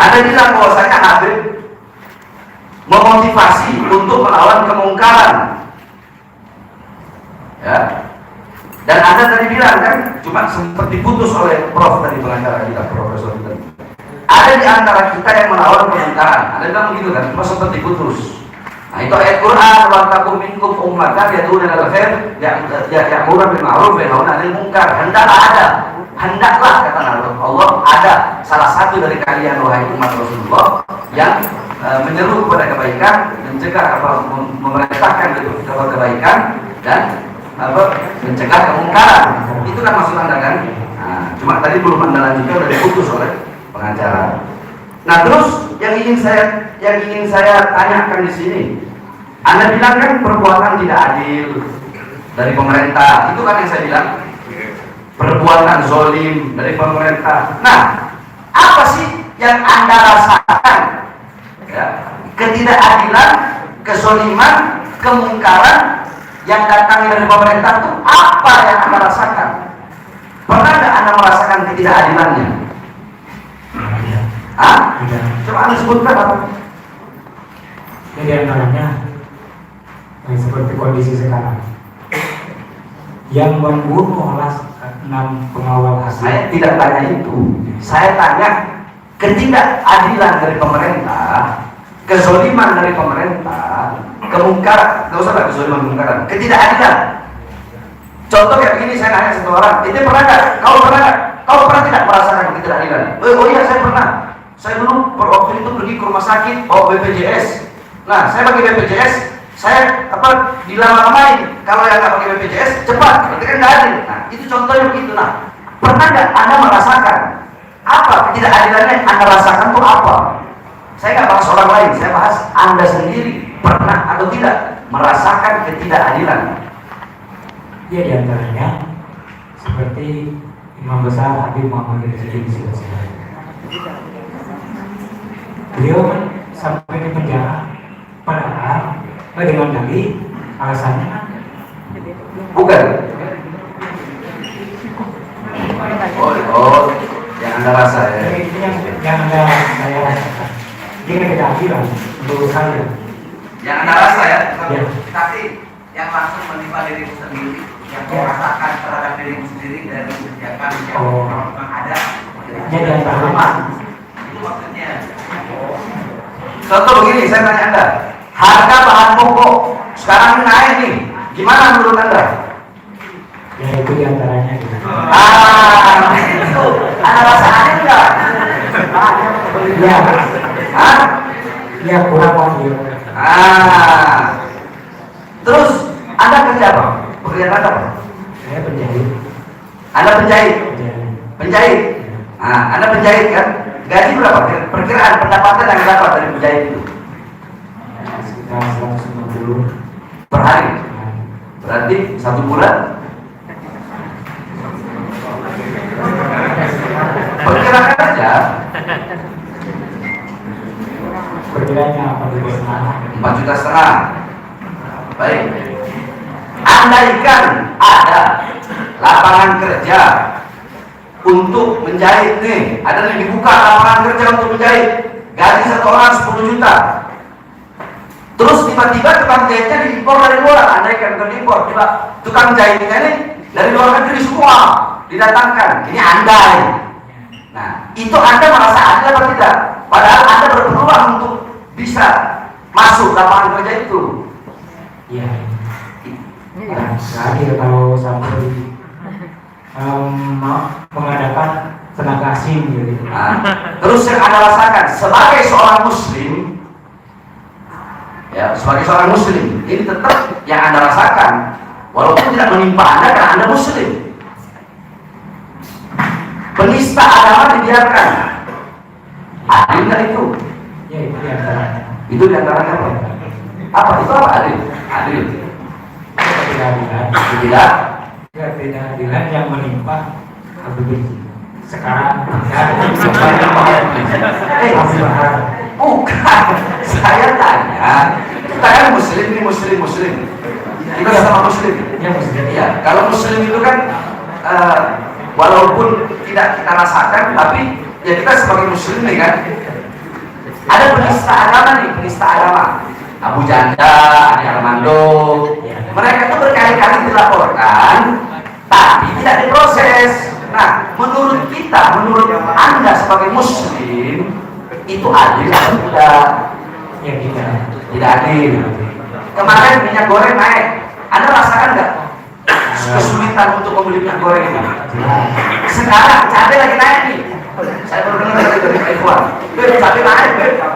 Speaker 4: Anda bilang bahwasanya Habib memotivasi untuk melawan kemungkaran, ya. Dan Anda tadi bilang kan, cuma sempat diputus oleh Prof tadi, pengacara kita, Profesor kita. Ada di antara kita yang melawan kemungkaran. Anda bilang begitu kan, cuma sempat diputus. Nah itu ayat Quran, wa takum minkum ummatan yad'una ilal khair ya'muruna bil ma'ruf wa yanhauna 'anil munkar. Hendaklah kata Allah, ada salah satu dari kalian wahai umat Rasulullah yang menyeru kepada kebaikan, mencegah memerintahkan kepada kebaikan dan mencegah kemungkaran. Itu kan maksud Anda kan? Nah, cuma tadi belum Anda lanjutkan, sudah diputus oleh pengacara. Nah, terus yang ingin saya tanyakan di sini, Anda bilang kan perbuatan tidak adil dari pemerintah. Itu kan yang saya bilang, perbuatan zolim dari pemerintah. Nah, apa sih yang Anda rasakan? Ya, ketidakadilan, kezoliman, kemungkaran yang datang dari pemerintah itu apa yang Anda rasakan? Pernah nggak Anda merasakan ketidakadilannya? Ah? Coba Anda sebutkan apa?
Speaker 9: Ini antaranya yang seperti kondisi sekarang, yang membunuh 6 pengawal hasil.
Speaker 4: Saya tidak tanya itu. Saya tanya ketidakadilan dari pemerintah, kezoliman dari pemerintah, kemungkaran. Nggak usah lah kezoliman kemungkaran, ketidakadilan. Contoh kayak begini, saya nanya satu orang, itu pernah nggak? Kau pernah nggak? Kau pernah tidak merasakan ketidakadilan? Oh iya, saya pernah. Saya dulu waktu itu pergi ke rumah sakit bawa BPJS. Nah, saya pakai BPJS, saya dilama-lamain. Kalau yang nggak pakai BPJS cepat, berarti kan nggak adil. Nah, itu contohnya begitu. Nah, pernah nggak Anda merasakan apa ketidakadilannya yang Anda rasakan itu apa? Saya nggak bahas orang lain, saya bahas Anda sendiri. Pernah atau tidak merasakan ketidakadilan?
Speaker 9: Ya, diantaranya seperti Imam Besar Habib Muhammad Rizki Silsilah. Beliau kan sampai di penjara, padahal dengan dalih alasannya kan
Speaker 4: bukan. Oh, yang Anda rasa ya.
Speaker 9: Ini yang saya rasakan. Ini ketidakadilan menurut saya.
Speaker 4: Yang Anda rasa ya.
Speaker 9: Ya.
Speaker 6: Tapi yang langsung menimpa dirimu sendiri, yang kau rasakan terhadap dirimu sendiri dari kebijakan yang
Speaker 9: Oh.
Speaker 6: memang ada.
Speaker 9: Jadi antaranya
Speaker 6: Itu maksudnya.
Speaker 4: Contoh begini, saya tanya Anda, harga bahan pokok sekarang ini naik nih, gimana menurut Anda?
Speaker 9: ya itu diantaranya gitu.
Speaker 4: Itu Anda rasa aneh nggak?
Speaker 9: Ya,
Speaker 4: Hah?
Speaker 9: ya kurang lagi.
Speaker 4: Terus Anda kerja apa? Pekerjaan Anda apa?
Speaker 9: Saya penjahit.
Speaker 4: Anda penjahit?
Speaker 9: Penjahit.
Speaker 4: Penjahit? Anda penjahit kan? Gaji berapa? Perkiraan pendapatan yang dapat dari penjahit itu?
Speaker 9: Sekitar 150
Speaker 4: Per hari? Berarti 1 bulan? Perkirakan aja
Speaker 9: perkiranya apa di sana?
Speaker 4: 4,5 juta. Baik. Andaikan ada lapangan kerja untuk menjahit nih, ada yang dibuka lapangan kerja untuk menjahit, gaji satu orang 10 juta. Terus tiba-tiba tukang jahitnya diimpor dari luar, andaikan bukan diimpor, tiba tukang jahitnya ini dari luar negeri semua didatangkan. Ini andai. Nah, itu Anda merasa adil apa tidak? Padahal Anda berpeluang untuk bisa masuk lapangan kerja itu.
Speaker 9: Iya. Nah, adil kalau sampai mengadakan tenaga asing gitu.
Speaker 4: Nah, terus yang Anda rasakan sebagai seorang muslim, ya sebagai seorang muslim, ini tetap yang Anda rasakan, walaupun tidak menimpa Anda karena Anda muslim. Penista agama dibiarkan. Adil nggak itu?
Speaker 9: Ya itu diantaranya.
Speaker 4: Itu diantaranya apa? Apa itu apa adil? Adil.
Speaker 9: Ketidakadilan.
Speaker 4: Tidak.
Speaker 9: Ketidakadilan yang menimpa Habib sekarang Habib Bahar.
Speaker 4: Bukan. Saya tanya. Kita kan muslim ini muslim. Kita sama muslim.
Speaker 9: Ya muslim.
Speaker 4: Iya. Kalau muslim itu kan walaupun tidak kita rasakan, tapi ya kita sebagai muslim nih kan. Ada penista agama nih, penista agama. Abu Janda, Adi Armando, mereka itu berkali-kali dilaporkan, tapi tidak diproses. Nah, menurut kita, menurut Anda sebagai muslim, itu adil atau tidak?
Speaker 9: Ya tidak.
Speaker 4: Tidak adil. Kemarin minyak goreng naik, Anda rasakan nggak kesulitan untuk membeli minyak goreng ini? Sekarang cabai lagi naik nih. Saya baru dengar dari Pak Ikhwan, cabai naik,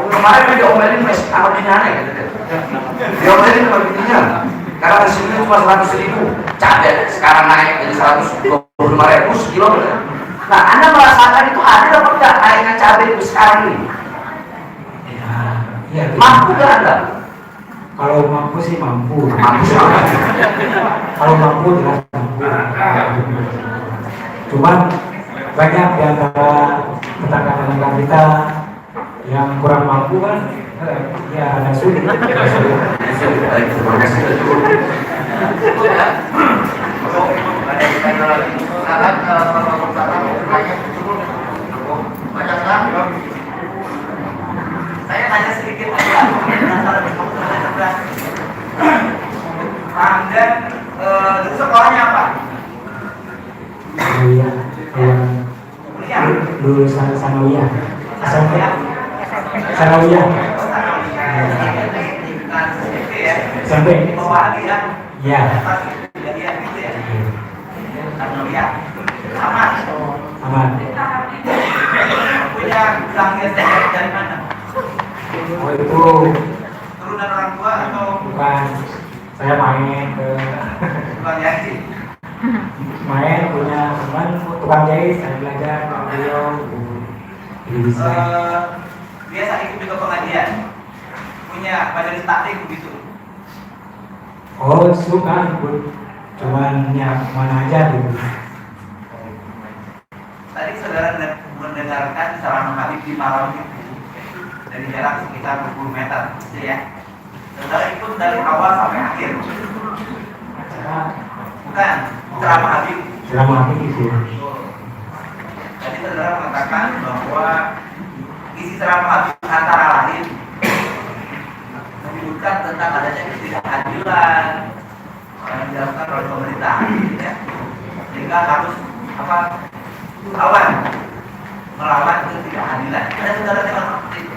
Speaker 4: kemarin dia diomelin sama biniannya gitu. Diomelin sama bininya, karena hasilnya cuma 100.000, cabai sekarang naik jadi 125.000 sekilo. Nah, Anda merasakan itu adil apa tidak naiknya cabai itu sekarang ini?
Speaker 9: Ya,
Speaker 4: Mampu nggak Anda?
Speaker 9: kalau mampu sih mampu.
Speaker 4: Mampu sama.
Speaker 9: Kalau mampu jelas mampu. Cuman banyak di antara tetangga-tetangga kita yang kurang mampu kan, ya ada sulit.
Speaker 4: Baik, terima kasih.
Speaker 6: Saya tanya sedikit aja. Penasaran kamu sebenarnya cerdas. Anda dulu sekolahnya apa?
Speaker 9: Iya,
Speaker 6: Kuliah.
Speaker 9: lulusan sanawiyah. Sanawiyah.
Speaker 6: SMP ya.
Speaker 9: SMP.
Speaker 6: Bawa lagi ya.
Speaker 9: Ya.
Speaker 6: Kejadian gitu ya. Sanawiyah. Aman.
Speaker 9: Aman.
Speaker 6: Punya pelanggan dari mana?
Speaker 9: Oh itu
Speaker 6: Turunan orang tua atau
Speaker 9: bukan, saya main ke
Speaker 6: tukang jahit?
Speaker 9: main punya teman tukang jahit, saya belajar sama beliau jadi bisa.
Speaker 6: Biasa ikut juga pengajian. Punya majelis taklim begitu.
Speaker 9: Oh suka ikut, cuman ya mana aja gitu.
Speaker 6: Tadi saudara mendengarkan ceramah Habib di malam itu dari jarak sekitar 20 meter, gitu ya. Saudara ikut dari awal sampai akhir. Bukan ceramah Habib.
Speaker 9: Ceramah itu.
Speaker 6: Tadi saudara mengatakan bahwa isi ceramah Habib antara lain menyebutkan tentang adanya ketidakadilan, yang dilakukan oleh pemerintah, ya. Sehingga harus melawan ketidakadilan. Ada saudara dengar seperti itu?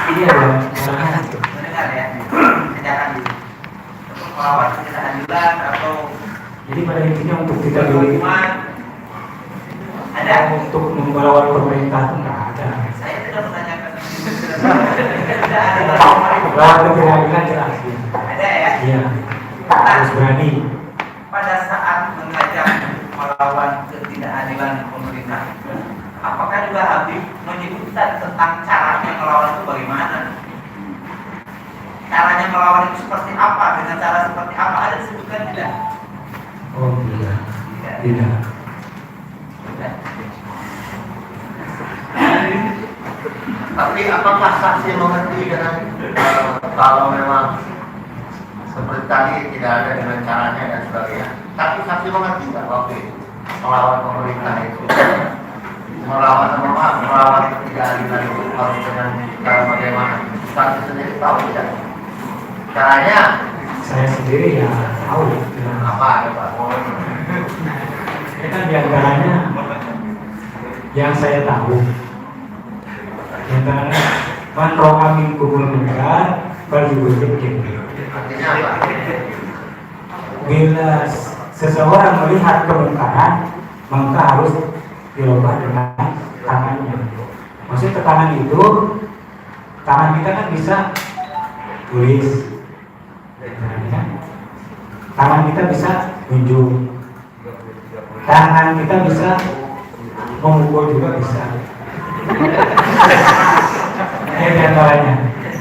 Speaker 9: Iya ya.
Speaker 6: Mendengar ya, kenyataan itu. Untuk melawan ketidakadilan atau
Speaker 9: Jadi pada intinya untuk kita dulu
Speaker 6: ada
Speaker 9: untuk melawan pemerintah itu nggak ada.
Speaker 6: saya tidak menanyakan.
Speaker 9: Melawan ketidakadilan jelas. Ya.
Speaker 6: Ada ya.
Speaker 9: Iya. Harus berani.
Speaker 6: Pada saat mengajak melawan ketidakadilan pemerintah, apakah juga Habib menyebutkan tentang caranya melawan itu bagaimana? Caranya melawan itu seperti apa? Dengan cara seperti apa? Ada disebutkan tidak?
Speaker 9: Oh tidak. Tidak.
Speaker 7: Tapi apakah saksi mengerti dengan kalau memang seperti tadi tidak ada dengan caranya dan sebagainya? Tapi saksi mengerti nggak waktu itu melawan pemerintah itu, melawan ketidakadilan itu harus dengan cara bagaimana? Saksi sendiri tahu tidak? Caranya
Speaker 9: Saya sendiri ya tahu.
Speaker 7: apa ya Pak?
Speaker 9: Ini kan diantaranya yang saya tahu. Diantaranya man ro'a minkumul munkar falyughayyirhu.
Speaker 7: Artinya apa?
Speaker 9: Bila seseorang melihat kemungkaran, maka harus dirubah dengan tangannya. Maksud tangan itu, tangan kita kan bisa tulis, tangan kita bisa unjuk, tangan kita bisa memukul juga bisa. Ini diantaranya.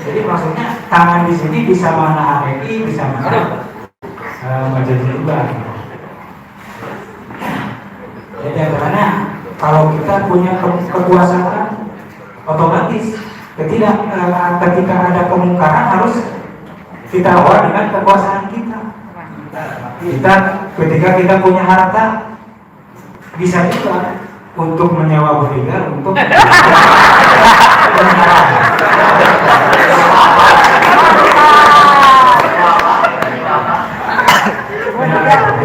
Speaker 9: Jadi maksudnya tangan di sini bisa mana HPI, bisa mana majelis juga. Jadi karena kalau kita punya kekuasaan, otomatis ketika ada kemungkaran harus kita lawan dengan kekuasaan kita. Ketika kita punya harta, bisa juga untuk menyewa bodyguard untuk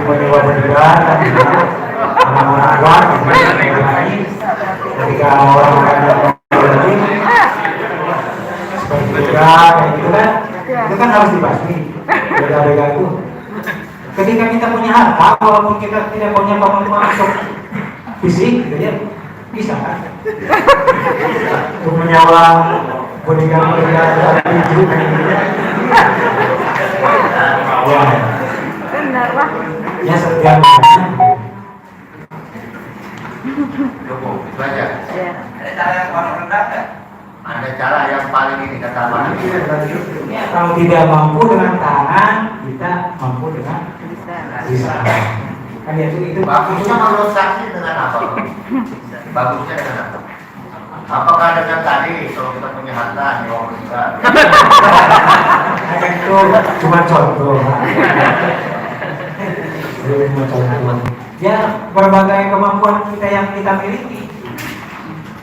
Speaker 9: menyewa bodyguard orang-orang luar ketika orang-orang yang seperti begal itu kan harus dibasmi begal-begal itu. Ketika kita punya harta, walaupun kita tidak punya kemampuan untuk fisik, jadi bisa kan untuk menyewa bodyguard itu
Speaker 10: benar lah
Speaker 9: ya setiap
Speaker 7: Cukup, itu aja.
Speaker 6: Ada cara yang paling rendah kan?
Speaker 7: Ada cara yang paling ini kata Pak.
Speaker 9: kalau tidak mampu dengan tangan, kita mampu dengan bisa. Kan itu
Speaker 7: Bagusnya menurut saksi dengan apa? Bagusnya dengan apa? Apakah dengan tadi kalau kita punya harta nyewa bodyguard?
Speaker 9: itu cuma contoh. Cuma contoh. Ya berbagai kemampuan kita yang kita miliki.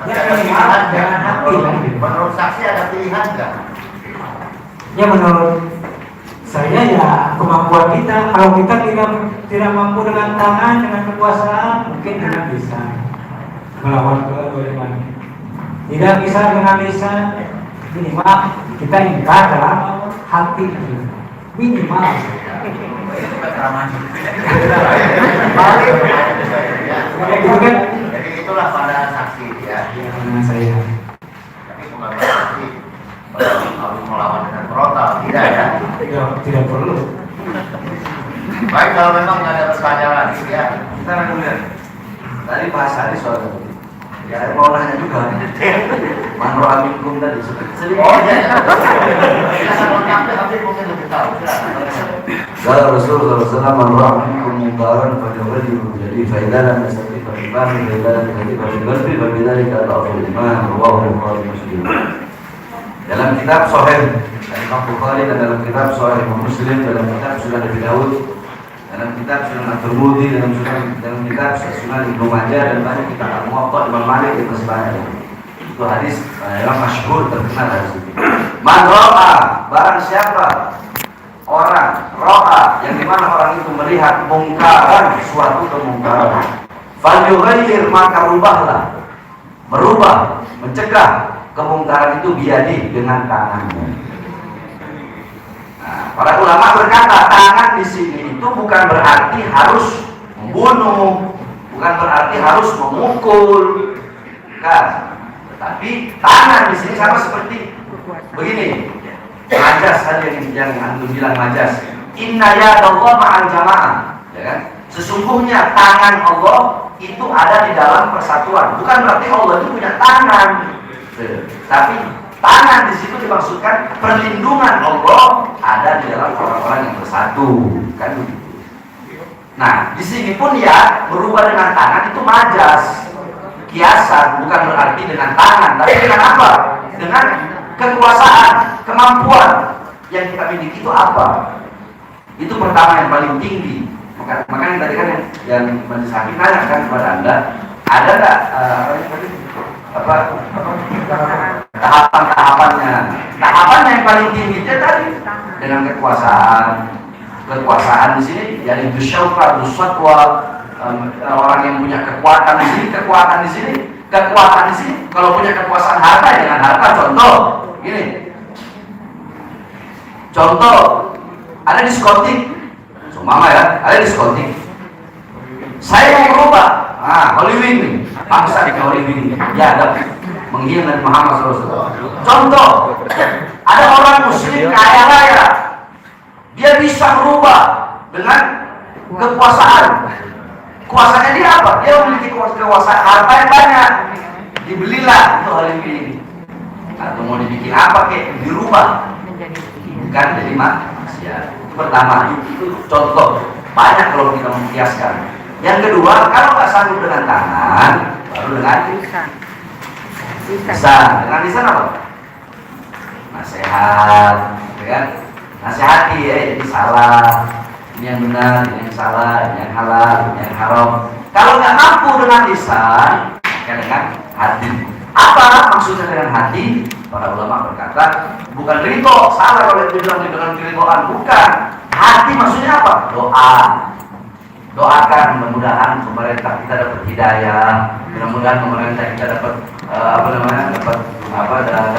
Speaker 9: Ya minimal dengan hati kan.
Speaker 7: Menurut saksi ada pilihan nggak?
Speaker 9: Ya menurut saya ya kemampuan kita. Kalau kita tidak mampu dengan tangan, dengan kekuasaan, mungkin dengan bisa melawan kedoliman. Tidak bisa dengan lisan, minimal kita ingkar dalam hati. Minimal.
Speaker 7: Jadi itulah pada saksi ya.
Speaker 9: Dengan saya.
Speaker 7: Tapi bukan berarti harus melawan dengan frontal, tidak ya.
Speaker 9: Tidak perlu.
Speaker 7: Baik, kalau memang nggak ada pertanyaan lagi ya.
Speaker 4: Kita lihat. Tadi Pak Sari soal ya saya mau nanya juga. Manro aminkum tadi sedikit.
Speaker 7: Oh iya. Kita sama tapi mungkin lebih tahu.
Speaker 4: Kalau Rasulullah SAW manro aminkum mubaran pada wajib jadi faidalan seperti bagaimana faidalan tadi bagi bagi kata Al-Iman Rawahu Bukhari Muslim. Dalam kitab Sahih Imam Bukhari dan dalam kitab Sahih Muslim, dalam kitab Sunan Abi Dawud, dalam kitab Sunan At-Tirmidzi, dalam kitab Sunan Ibnu Majah dan banyak kitab Al-Muwatta Imam Malik dan sebagainya. Itu hadis yang masyhur terkenal hadis itu. Man ra'a, barang siapa orang ro'a, yang dimana orang itu melihat mungkaran, suatu kemungkaran, falyughayyir, maka rubahlah, merubah, mencegah kemungkaran itu biadi, dengan tangannya. Nah, para ulama berkata tangan di sini itu bukan berarti harus membunuh, bukan berarti harus memukul, kan? Tapi tangan di sini sama seperti begini. Majas tadi yang antum bilang majas. Inna yadallah ma'al jamaah, ya kan? Sesungguhnya tangan Allah itu ada di dalam persatuan. Bukan berarti Allah itu punya tangan, tapi tangan di situ dimaksudkan perlindungan Allah ada di dalam orang-orang yang bersatu, kan begitu. Nah, di sini pun ya berubah dengan tangan itu majas, kiasan, bukan berarti dengan tangan, tapi dengan apa? Dengan kekuasaan, kemampuan yang kita miliki itu apa? Itu pertama yang paling tinggi. Makanya tadi kan yang Majelis Hakim nanya kan kepada Anda, ada nggak tahapan-tahapannya? Tahapannya yang paling tinggi itu tadi dengan kekuasaan. Kekuasaan di sini, yani dusyauka, dusatwa, orang yang punya kekuatan di sini, kekuatan di sini. Kalau punya kekuasaan harta ya dengan harta. Contoh, gini. Contoh, ada diskotik. Mama ya, ada diskotik. Saya mau berubah. Hollywood nih, paksa ke Hollywood. Ya, ada menghina Nabi Muhammad SAW. Contoh, ada orang muslim kaya raya. Dia bisa berubah dengan kekuasaan. Kuasanya dia apa? Dia memiliki kekuasaan, harta yang banyak. Dibelilah untuk Hollywood ini. Atau mau dibikin apa kek, dirubah. Bukan jadi maksiat. Pertama, itu contoh. Banyak kalau kita mengkiaskan. Yang kedua, kalau nggak sanggup dengan tangan, baru dengan lisan. Dengan lisan apa? Nasihat, ya kan? Nasihati, ini salah, ini yang benar, ini yang salah, ini yang halal, ini yang haram. Kalau nggak mampu dengan lisan, maka dengan hati. Apa maksudnya dengan hati? Para ulama berkata, bukan ridho, salah kalau dibilang dengan keridhaan, bukan. Hati maksudnya apa? Doa. Doakan mudah-mudahan pemerintah kita dapat hidayah, mudah-mudahan pemerintah kita dapat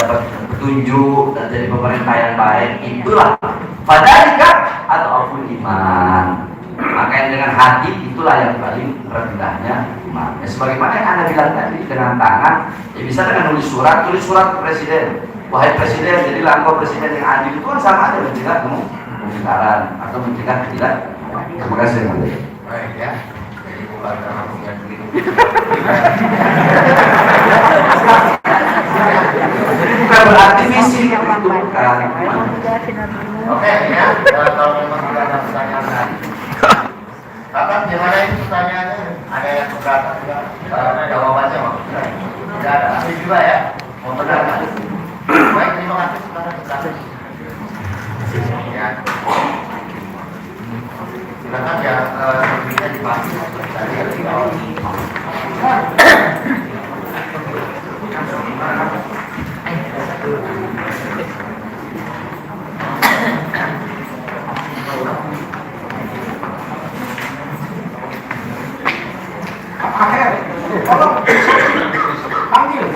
Speaker 4: dapat petunjuk dan jadi pemerintah yang baik. Itulah fadzalika atau iman. Maka yang dengan hati itulah yang paling rendahnya iman. Ya, sebagaimana yang Anda bilang tadi, dengan tangan, ya bisa dengan tulis surat ke presiden. Wahai presiden, jadilah engkau presiden yang adil. Itu kan sama aja mencegah kemungkaran atau mencegah tidak. Terima kasih.
Speaker 7: Baik ya. Jadi bukan karena punya duit.
Speaker 4: Jadi bukan berarti visi itu bukan.
Speaker 7: Oke ya. Kalau memang tidak ada pertanyaan lagi. Kakak, gimana itu pertanyaannya? Ada yang keberatan juga? Jawabannya maksudnya tidak ada. Tapi juga ya. Mau berapa? Baik, terima kasih. Ya. Silakan ya, lebihnya dibahas tadi ya di awal.
Speaker 2: Akhir, tolong panggil.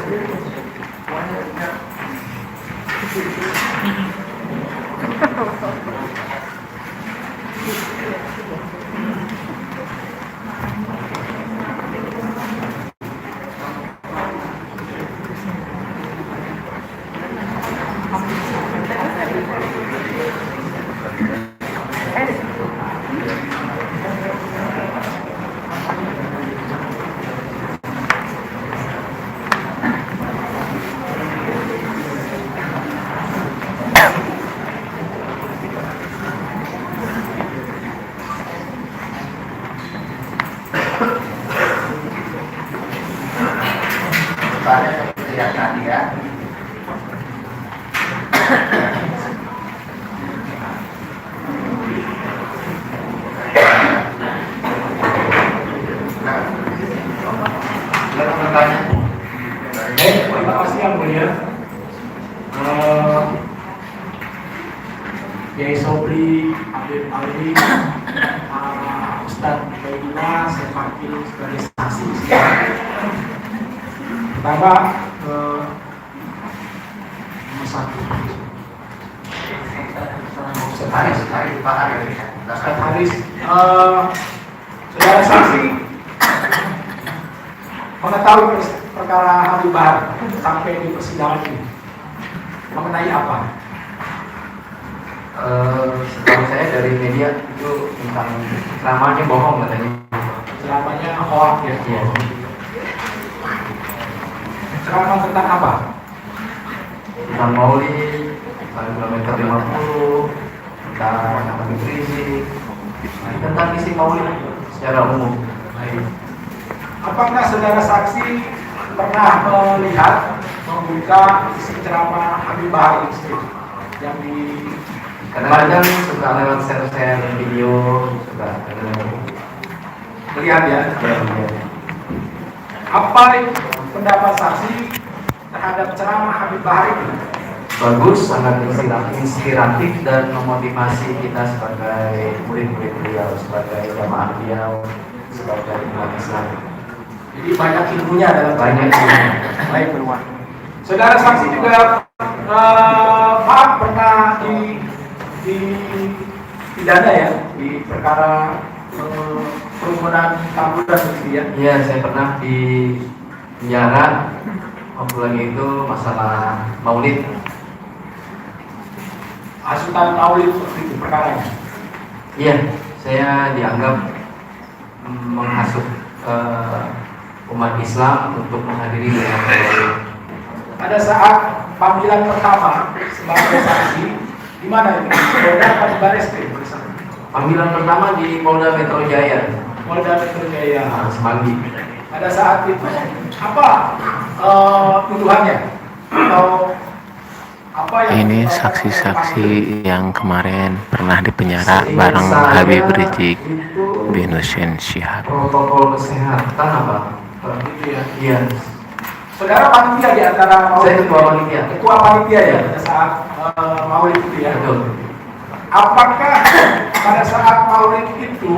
Speaker 7: Soalnya seperti yang tadi ya. Silakan bertanya.
Speaker 9: Terima kasih yang mulia. Yai Sobri
Speaker 2: dari Habib Ali, Ustadz Baidillah, saya panggil sebagai saksi. Pertama, nomor 1. Ustadz Haris, Ustadz Haris, saudara saksi mengetahui perkara Habib Bahar sampai di persidangan ini mengenai apa?
Speaker 7: Setahu saya dari media itu tentang ceramahnya bohong katanya.
Speaker 2: Ceramahnya hoax ya?
Speaker 7: Iya.
Speaker 2: Ceramah tentang apa?
Speaker 7: Tentang Maulid, tentang kilometer 50, tentang Habib Rizik, tentang isi Maulid secara umum.
Speaker 2: Baik. Apakah saudara saksi pernah melihat membuka isi ceramah Habib Bahar itu yang di
Speaker 7: Kadang-kadang suka lewat share-share video, suka
Speaker 2: melihat ya? Apa pendapat saksi terhadap ceramah Habib Bahar itu?
Speaker 7: bagus, sangat inspiratif dan memotivasi kita sebagai murid-murid beliau, sebagai jamaah beliau, sebagai umat Islam.
Speaker 2: Jadi banyak ilmunya dalam
Speaker 7: Banyak
Speaker 2: baik keluar. Saudara saksi juga maaf pernah di pidana ya di perkara kerumunan tamburan begitu ya.
Speaker 7: Iya, saya pernah di penjara waktu lagi itu masalah Maulid.
Speaker 2: Hasutan Maulid seperti itu perkaranya.
Speaker 7: Iya, saya dianggap menghasut umat Islam untuk menghadiri dengan Maulid.
Speaker 2: Pada saat panggilan pertama sebagai saksi di mana ini? Polda atau di Bareskrim?
Speaker 7: Panggilan pertama di Polda Metro Jaya,
Speaker 2: Polda Metro Jaya.
Speaker 7: Semanggi.
Speaker 2: Pada saat itu apa tuduhannya atau apa yang
Speaker 5: Ini saksi-saksi yang kemarin pernah dipenjara bareng Habib Rizik bin Hussein Syihab.
Speaker 7: Protokol kesehatan apa?
Speaker 2: itu ya?
Speaker 7: Iya.
Speaker 2: Saudara panitia di antara
Speaker 7: Saya ketua panitia.
Speaker 2: Ketua panitia ya pada saat Maulid itu ya.
Speaker 7: Betul.
Speaker 2: Apakah pada saat Maulid itu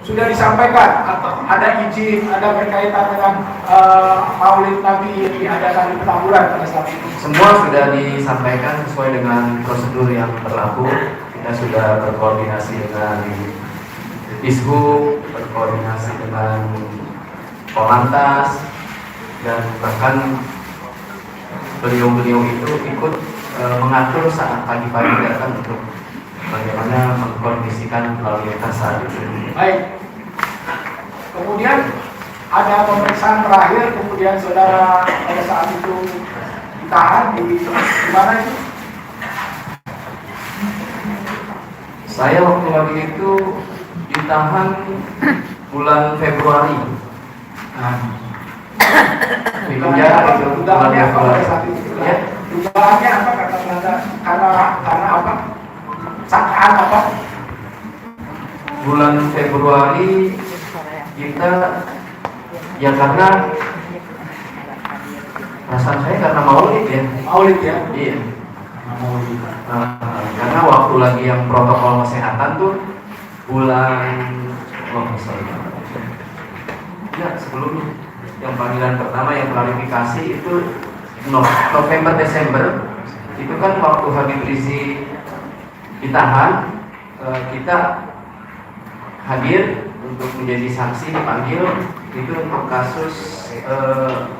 Speaker 2: sudah disampaikan atau ada izin, ada berkaitan dengan Maulid Nabi yang diadakan di Petamburan pada saat itu?
Speaker 7: Semua sudah disampaikan sesuai dengan prosedur yang berlaku. Kita sudah berkoordinasi dengan Dishub, berkoordinasi dengan Polantas, dan bahkan beliau-beliau itu ikut mengatur saat pagi-pagi datang untuk bagaimana mengkondisikan lalu lintas saat itu.
Speaker 2: Baik. Kemudian ada pemeriksaan terakhir, kemudian saudara pada saat itu ditahan di mana itu?
Speaker 7: Saya waktu lagi itu ditahan bulan Februari. Di penjara itu bulan
Speaker 2: Dugaannya apa pada
Speaker 7: Februari.
Speaker 2: saat itu?
Speaker 7: Ya.
Speaker 2: Dugaannya apa karena apa? Sangkaan apa?
Speaker 7: Bulan Februari kita ya karena perasaan saya karena Maulid ya.
Speaker 2: Maulid ya?
Speaker 7: Iya. Karena waktu lagi yang protokol kesehatan tuh bulan ya sebelum yang panggilan pertama yang klarifikasi itu November Desember itu kan waktu Habib Rizik ditahan, kita hadir untuk menjadi saksi dipanggil itu untuk kasus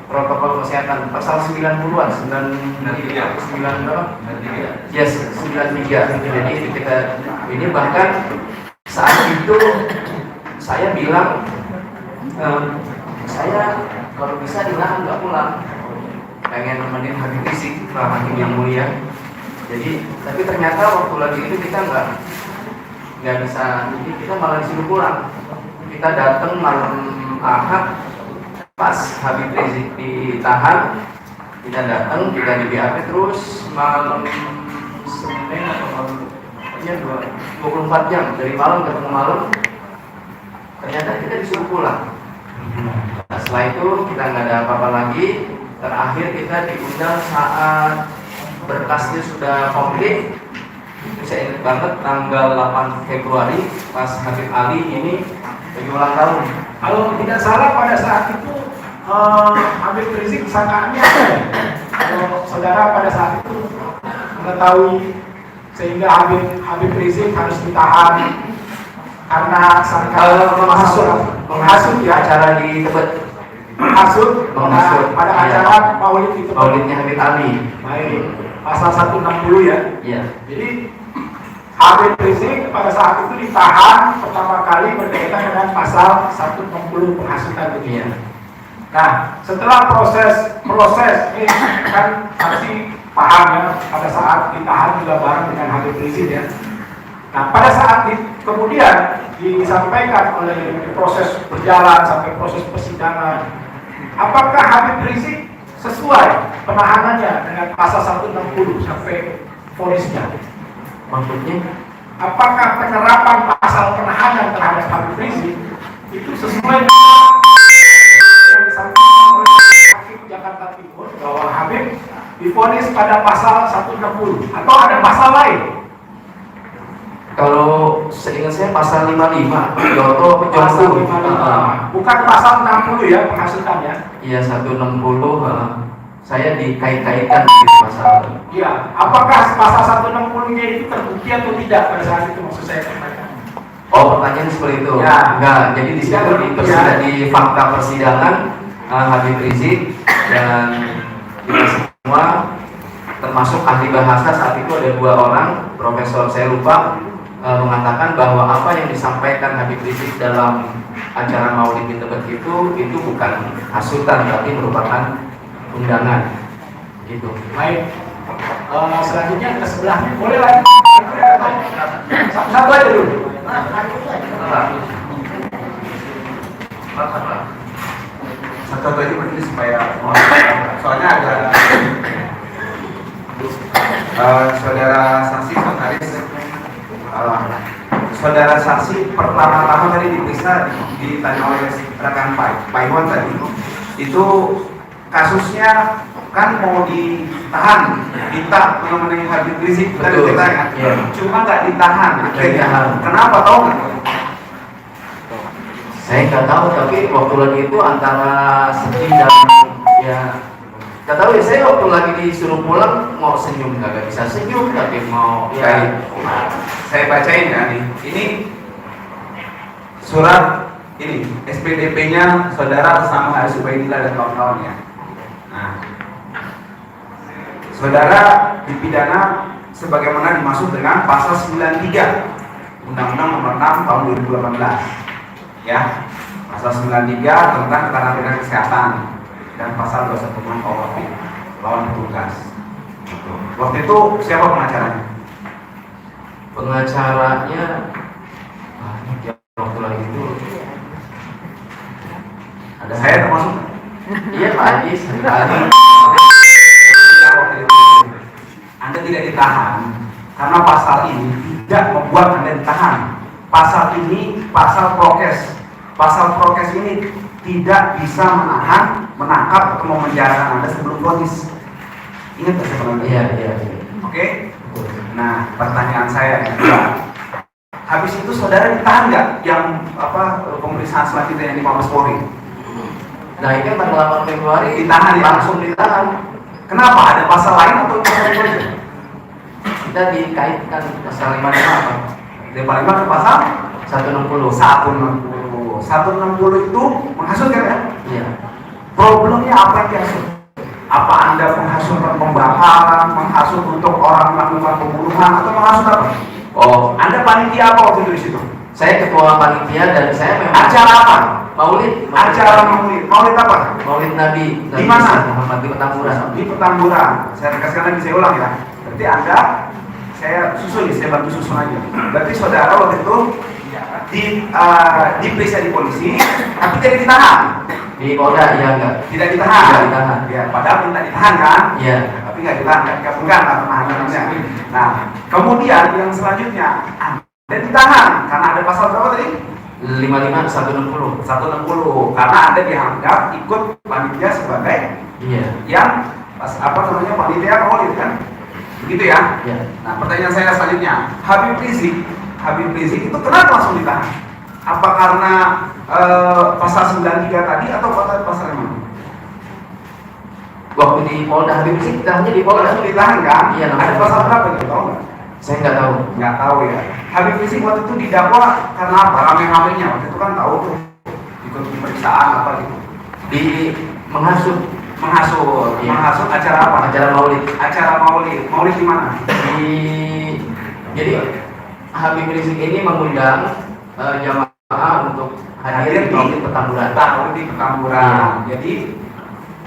Speaker 7: protokol kesehatan pasal 90-an 93 yes 93. Jadi ketika ini bahkan saat itu saya bilang saya kalau bisa dinahan nggak pulang, pengen nemenin Habib Rizik, Pak Hakim yang mulia. Jadi tapi ternyata waktu lagi itu kita nggak bisa, jadi kita malah disuruh pulang. Kita datang malam Ahad pas Habib Rizik ditahan, kita datang, kita di BAP terus malam Senin atau malam, pokoknya 24 jam dari malam ketemu malam, ternyata kita disuruh pulang. Nah, setelah itu kita nggak ada apa-apa lagi. Terakhir kita diundang saat berkasnya sudah komplit,
Speaker 4: saya ingat banget tanggal 8 Februari pas Habib Ali ini lagi ulang tahun.
Speaker 2: Kalau tidak salah pada saat itu Habib Rizik sangkaannya apa ya? Kalau saudara pada saat itu mengetahui sehingga Habib Rizik harus ditahan karena sangkaan menghasut ya,
Speaker 4: acara di Tebet,
Speaker 2: menghasut pada acara Maulid itu.
Speaker 4: Maulidnya Habib Ali.
Speaker 2: Baik, pasal 160 ya.
Speaker 4: Iya.
Speaker 2: Jadi Habib Rizik pada saat itu ditahan pertama kali berkaitan dengan pasal 160 penghasutan begitu.
Speaker 4: Iya.
Speaker 2: Nah, setelah proses ini kan pasti paham ya, pada saat ditahan juga bareng dengan Habib Rizik ya. Nah, pada saat kemudian disampaikan oleh proses berjalan sampai proses persidangan, apakah Habib Rizik sesuai penahanannya dengan pasal 160 sampai vonisnya?
Speaker 4: Maksudnya?
Speaker 2: Apakah penerapan pasal penahanan terhadap Habib Rizik itu sesuai dengan yang disampaikan oleh Hakim Jakarta Timur bahwa Habib divonis pada pasal 160 atau ada pasal lain?
Speaker 4: Kalau seingat saya pasal 55 Yoto
Speaker 2: Pasal 55. Bukan pasal 60 ya penghasutannya.
Speaker 4: Iya 160 saya dikait-kaitkan di pasal.
Speaker 2: Iya, apakah pasal 160-nya itu terbukti atau tidak pada saat itu maksud saya sampaikan?
Speaker 4: Oh, pertanyaan seperti itu.
Speaker 2: Ya.
Speaker 4: Enggak, jadi di situ di fakta persidangan Habib Rizik dan kita semua termasuk ahli bahasa saat itu ada 2 orang, profesor saya lupa, mengatakan bahwa apa yang disampaikan Habib Rizik dalam acara Maulid di Tebet itu bukan hasutan tapi merupakan undangan gitu.
Speaker 2: Baik. Selanjutnya ke sebelahnya boleh lagi. Satu aja dulu.
Speaker 3: Satu lagi begini supaya soalnya ada saudara saksi notaris, saudara saksi pertama-tama tadi diperiksa ditanya oleh rekan Pak Iwan tadi itu kasusnya kan mau ditahan, mengenai Habib Rizik tadi ditanya, cuma nggak ditahan. Kenapa tahu nggak?
Speaker 4: Saya nggak tahu, tapi waktu lagi itu antara sedih dan ya nggak tahu ya. Saya waktu lagi disuruh pulang mau senyum nggak bisa senyum, tapi mau
Speaker 3: Ya, saya bacain ya nih. Ini surat ini SPDP-nya saudara bersama Haris Ubaidillah dan kawan-kawannya. Nah, saudara dipidana sebagaimana dimaksud dengan pasal 93 Undang-Undang Nomor 6 Tahun 2018. Ya, pasal 93 tentang kekarantinaan kesehatan dan pasal 216 KUHP lawan petugas. Waktu itu siapa pengacaranya?
Speaker 4: Pengacaranya waktu lagi itu
Speaker 3: Ada saya termasuk.
Speaker 4: iya Pak Haji sekali.
Speaker 3: Anda tidak ditahan karena pasal ini tidak membuat Anda ditahan. Pasal ini pasal prokes. Pasal prokes ini tidak bisa menahan, menangkap atau memenjarakan Anda sebelum vonis. Ingat nggak saya
Speaker 4: Iya.
Speaker 3: Oke. Nah, pertanyaan saya adalah, habis itu saudara ditahan nggak yang pemeriksaan selanjutnya yang di Mabes Polri?
Speaker 4: Nah itu tanggal 8 Februari
Speaker 3: Ditahan ya?
Speaker 4: langsung ditahan.
Speaker 3: Kenapa? Ada pasal lain atau pasal itu aja?
Speaker 4: Kita dikaitkan pasal 55 apa?
Speaker 3: Dari paling ke pasal
Speaker 4: 160.
Speaker 3: 160 itu menghasut kan ya?
Speaker 4: Iya.
Speaker 3: Problemnya apa yang dihasut? Apa Anda menghasut pembakaran, menghasut untuk orang melakukan pembunuhan, atau menghasut apa?
Speaker 4: Oh,
Speaker 3: Anda panitia apa waktu itu di situ?
Speaker 4: saya ketua panitia dan saya memang
Speaker 3: Acara apa?
Speaker 4: Maulid.
Speaker 3: Acara Maulid. Maulid apa?
Speaker 4: Maulid Nabi.
Speaker 3: Di mana?
Speaker 4: Muhammad di Petamburan.
Speaker 3: Di Petamburan. Saya tegaskan lagi, saya ulang ya. Berarti Anda, saya bantu susun aja. Berarti saudara waktu itu diperiksa di polisi, tapi tidak ditahan.
Speaker 4: Di Polda ya enggak?
Speaker 3: Tidak ditahan.
Speaker 4: Tidak ditahan.
Speaker 3: Ya, padahal minta ditahan kan?
Speaker 4: Iya.
Speaker 3: Tapi nggak ditahan, nggak dikabulkan lah penahanannya. Nah, kemudian yang selanjutnya Anda ditahan karena ada pasal berapa tadi?
Speaker 4: 55 160.
Speaker 3: 160 karena Anda dianggap ikut panitia sebagai
Speaker 4: Iya.
Speaker 3: yang panitia Maulid kan? Gitu ya?
Speaker 7: Ya.
Speaker 3: Nah, pertanyaan saya selanjutnya, Habib Rizik itu kenapa langsung ditahan? Apa karena pasal 93 tadi atau pasal yang mana?
Speaker 7: Waktu di Polda Habib Rizik hanya di Polda.
Speaker 3: Langsung ditahan kan?
Speaker 7: Iya,
Speaker 3: Ada pasal berapa gitu, tahu nggak?
Speaker 7: Saya nggak tahu.
Speaker 3: Nggak tahu ya. Habib Rizik waktu itu didakwa karena apa? Rame-ramenya waktu itu kan tahu tuh ikut pemeriksaan apa gitu.
Speaker 7: Di menghasut Iya.
Speaker 3: Menghasut acara apa?
Speaker 7: acara Maulid.
Speaker 3: Acara Maulid di mana?
Speaker 7: Jadi Habib Rizik ini mengundang jamaah untuk hadir di Maulid Petamburan.
Speaker 3: Maulid di Petamburan. Jadi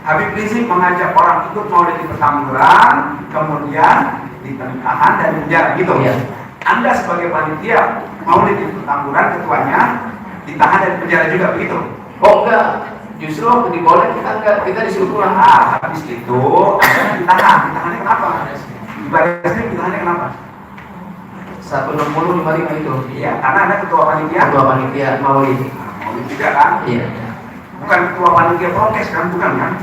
Speaker 3: Habib Rizik mengajak orang ikut Maulid di Petamburan, kemudian ditahan dan penjara gitu.
Speaker 7: Iya.
Speaker 3: Anda sebagai panitia Maulid di Petamburan, ketuanya ditahan dan penjara juga begitu.
Speaker 7: Oh enggak, justru waktu di Polda kita disuruh pulang.
Speaker 3: Habis itu Anda ditahannya kenapa? Di Baris Krim ditahannya kenapa?
Speaker 7: 160 itu.
Speaker 3: Iya, karena Anda ketua panitia
Speaker 7: Maulid.
Speaker 3: Maulid juga kan?
Speaker 7: Iya.
Speaker 3: Bukan ketua panitia prokes kan? Bukan kan?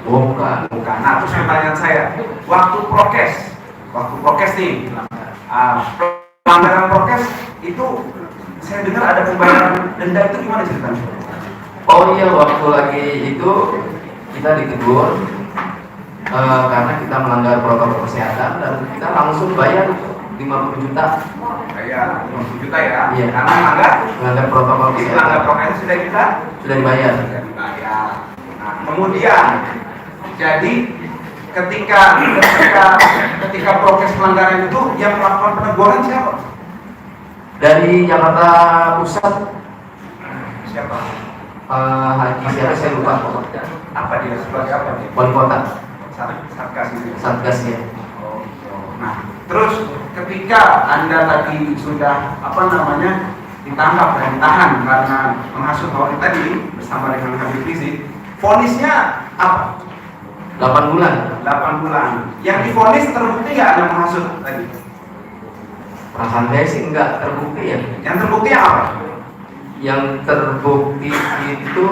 Speaker 7: Oh bukan.
Speaker 3: Nah, terus pertanyaan saya, waktu prokes nih, pelanggaran prokes itu saya dengar ada pembayaran denda, itu gimana ceritanya?
Speaker 7: Oh iya, waktu lagi itu kita ditegur karena kita melanggar protokol kesehatan dan kita langsung bayar 50 juta.
Speaker 3: Bayar 50 juta ya?
Speaker 7: Iya.
Speaker 3: Karena
Speaker 7: melanggar protokol
Speaker 3: melanggar
Speaker 7: kesehatan.
Speaker 3: prokes
Speaker 7: Sudah dibayar.
Speaker 3: Nah, kemudian jadi ketika prokes pelanggaran itu yang melakukan peneguran siapa?
Speaker 7: Dari Jakarta Pusat,
Speaker 3: Siapa?
Speaker 7: Haji siapa saya lupa.
Speaker 3: Apa dia sebagai apa dia?
Speaker 7: Wali Kota,
Speaker 3: Satgas itu.
Speaker 7: Satgas ya.
Speaker 3: Nah, terus ketika Anda tadi sudah ditangkap dan ditahan karena menghasut Maulid tadi bersama dengan Habib Rizik, vonisnya apa?
Speaker 7: 8 bulan.
Speaker 3: 8 bulan. Yang divonis terbukti nggak Anda menghasut tadi?
Speaker 7: Perasaan saya sih nggak terbukti ya.
Speaker 3: Yang terbukti apa?
Speaker 7: Yang terbukti itu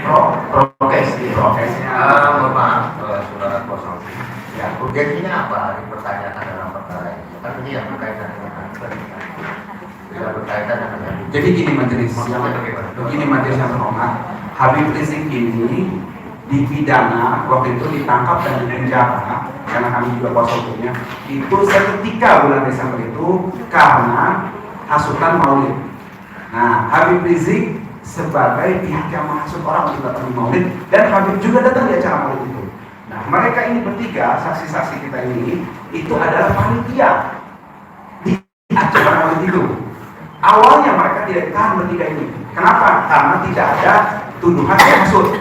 Speaker 7: prokes ya.
Speaker 3: Prokesnya.
Speaker 7: Mohon maaf, saudara kuasa.
Speaker 3: Ya,
Speaker 7: Urgensinya apa dipertanyakan dalam perkara ini? Kan ini yang berkaitan dengan tidak berkaitan dengan.
Speaker 3: jadi gini majelis yang terhormat, Habib Rizik ini dipidana waktu itu ditangkap dan dipenjara karena kami juga kuasa hukumnya itu seketika bulan Desember itu karena hasutan Maulid. Nah, Habib Rizik sebagai pihak yang menghasut orang untuk datang di Maulid dan Habib juga datang di acara Maulid itu. Nah, mereka ini bertiga, saksi-saksi kita ini itu adalah panitia di acara Maulid itu. Awalnya mereka tidak ditahan bertiga ini. Kenapa? Karena tidak ada tuduhan menghasut.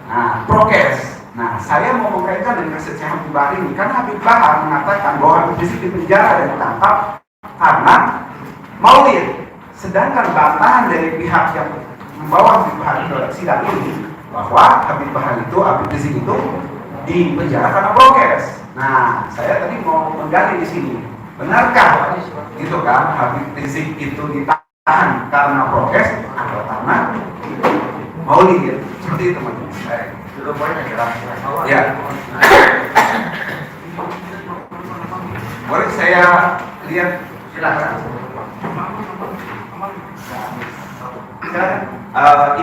Speaker 3: Nah, prokes. Nah, saya mau mengkaitkan dengan kasus Habib Bahar ini karena Habib Bahar mengatakan bahwa Habib Rizik dipenjara dan ditangkap karena Maulid. Sedangkan bantahan dari pihak yang membawa Habib Bahar ke sidang ini bahwa Habib Rizik itu dipenjara karena prokes. Nah, saya tadi mau menggali di sini. Benarkah gitu kan Habib Rizik itu ditahan karena prokes atau karena Maulid? Seperti itu teman-teman.
Speaker 7: Belum banyak jelas.
Speaker 3: Ya. Boleh saya lihat? Silakan.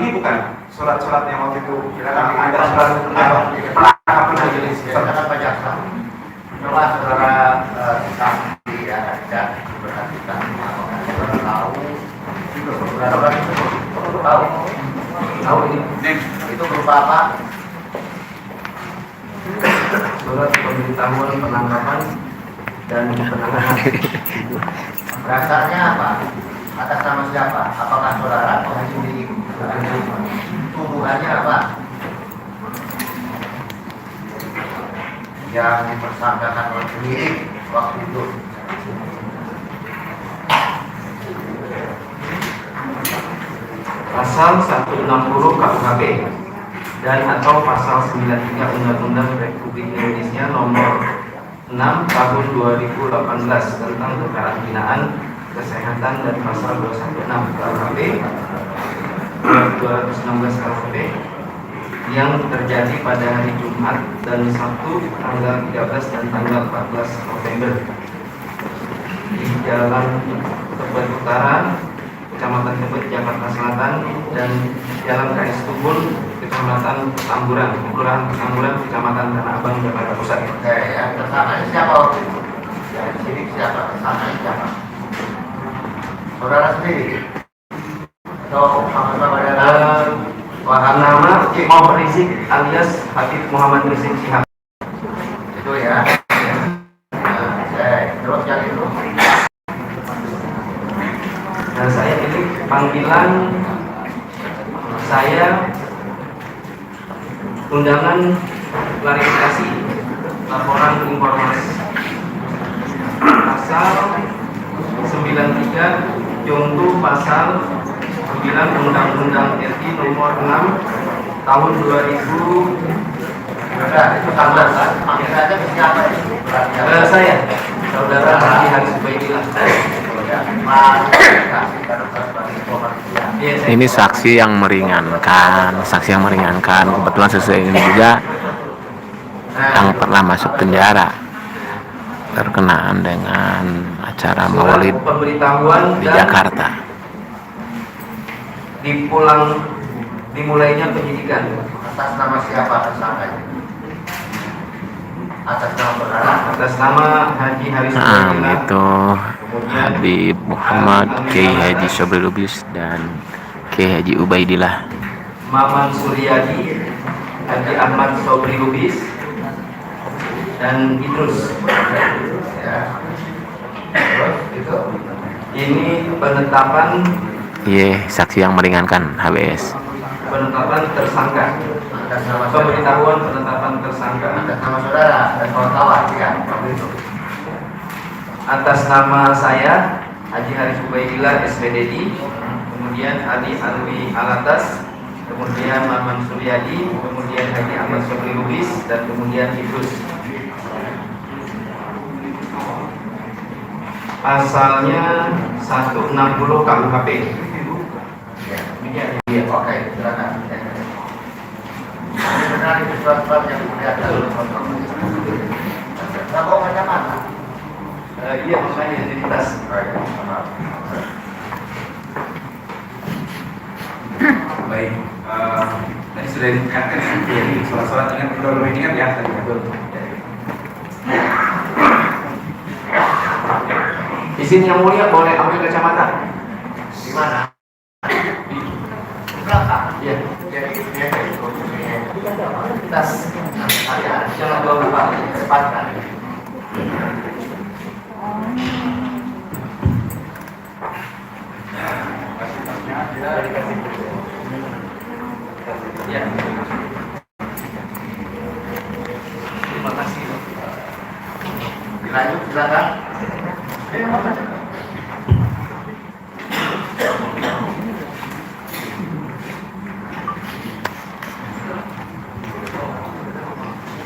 Speaker 3: Ini bukan surat-surat yang waktu itu. Silakan ada surat penangkapan majelis.
Speaker 7: Katakan Pak Jaksa, coba saudara saksi ya tidak berhatikan saudara tahu ini itu berupa apa? Surat pemberitahuan penangkapan dan penahanan. Dasarnya apa? Atas nama siapa? Apakah saudara menghadiri? Tuduhannya apa? Yang dipersangkakan oleh penyidik waktu itu. Pasal 160 KUHP dan atau pasal 93 Undang-Undang Republik Indonesia nomor 6 tahun 2018 tentang kekarantinaan kesehatan dan pasal 216 KUHP 216 KUHP
Speaker 4: yang terjadi pada hari Jumat dan Sabtu tanggal 13 dan tanggal 14 November di Jalan Tebet Utara, Kecamatan Tebet, Jakarta Selatan, dan Jalan KS Tubun, Kecamatan Petamburan, Kelurahan Petamburan, Kecamatan Tanah Abang, Jakarta Pusat.
Speaker 7: Oke, yang tersangka siapa? Yang di sini siapa? Tersangka siapa? Saudara sendiri? Atau sama-sama dengan
Speaker 4: nama Imam Rizik alias Habib Muhammad Rizik Syihab.
Speaker 7: itu ya? Oke, terus yang itu?
Speaker 4: Nah, saya ini panggilan saya undangan klarifikasi laporan informasi pasal 93 junto pasal 9 Undang-Undang RI nomor 6 tahun 2000.
Speaker 7: Udah, itu tambah kan? Panggil aja ke siapa itu?
Speaker 4: Saya saudara Haji Haris Ubaidillah.
Speaker 5: Ini saksi yang meringankan, kebetulan sesuai ini juga yang pernah masuk penjara berkenaan dengan acara Maulid
Speaker 4: Pemberitahuan
Speaker 5: di Jakarta.
Speaker 4: Dimulainya penyidikan
Speaker 7: Atas nama siapa tersangkanya? Atas nama saudara?
Speaker 4: atas nama Haji Haris Ubaidillah,
Speaker 5: Itu Habib Muhammad, Kiai Haji Sobri Lubis, dan Kiai Haji Ubaidillah.
Speaker 4: Maman Suryadi, Haji Ahmad Sobri Lubis, dan Idrus.
Speaker 7: Ya. Terus itu?
Speaker 4: Ini penetapan
Speaker 5: Saksi yang meringankan HBS.
Speaker 4: tersangka.
Speaker 7: Atas nama saudara?
Speaker 4: Pemberitahuan penetapan tersangka
Speaker 7: Atas nama saudara dan kawan-kawan ya, itu.
Speaker 4: atas nama saya Haji Haris Ubaidillah SPDI, kemudian Ali Alwi Alatas, kemudian Maman Suryadi, kemudian Haji Ahmad Sobri Lubis, dan kemudian Idrus. Pasalnya 160 KUHP.
Speaker 7: Iya, oke, silakan. Ini benar itu surat-surat yang dilihat dalam kontrol. Nggak bawa kacamata.
Speaker 4: Iya, makanya identitas.
Speaker 3: Baik, tadi sudah ditekankan ya, surat-surat dengan pendahuluan ini kan ya tadi betul.
Speaker 4: Izin yang mulia boleh ambil kacamata?
Speaker 7: Di mana? Di belakang.
Speaker 4: Iya.
Speaker 7: Jadi dia itu tas saya jangan bawa lupa cepat kan.
Speaker 4: Ya. Terima kasih.
Speaker 7: Dilanjut silakan.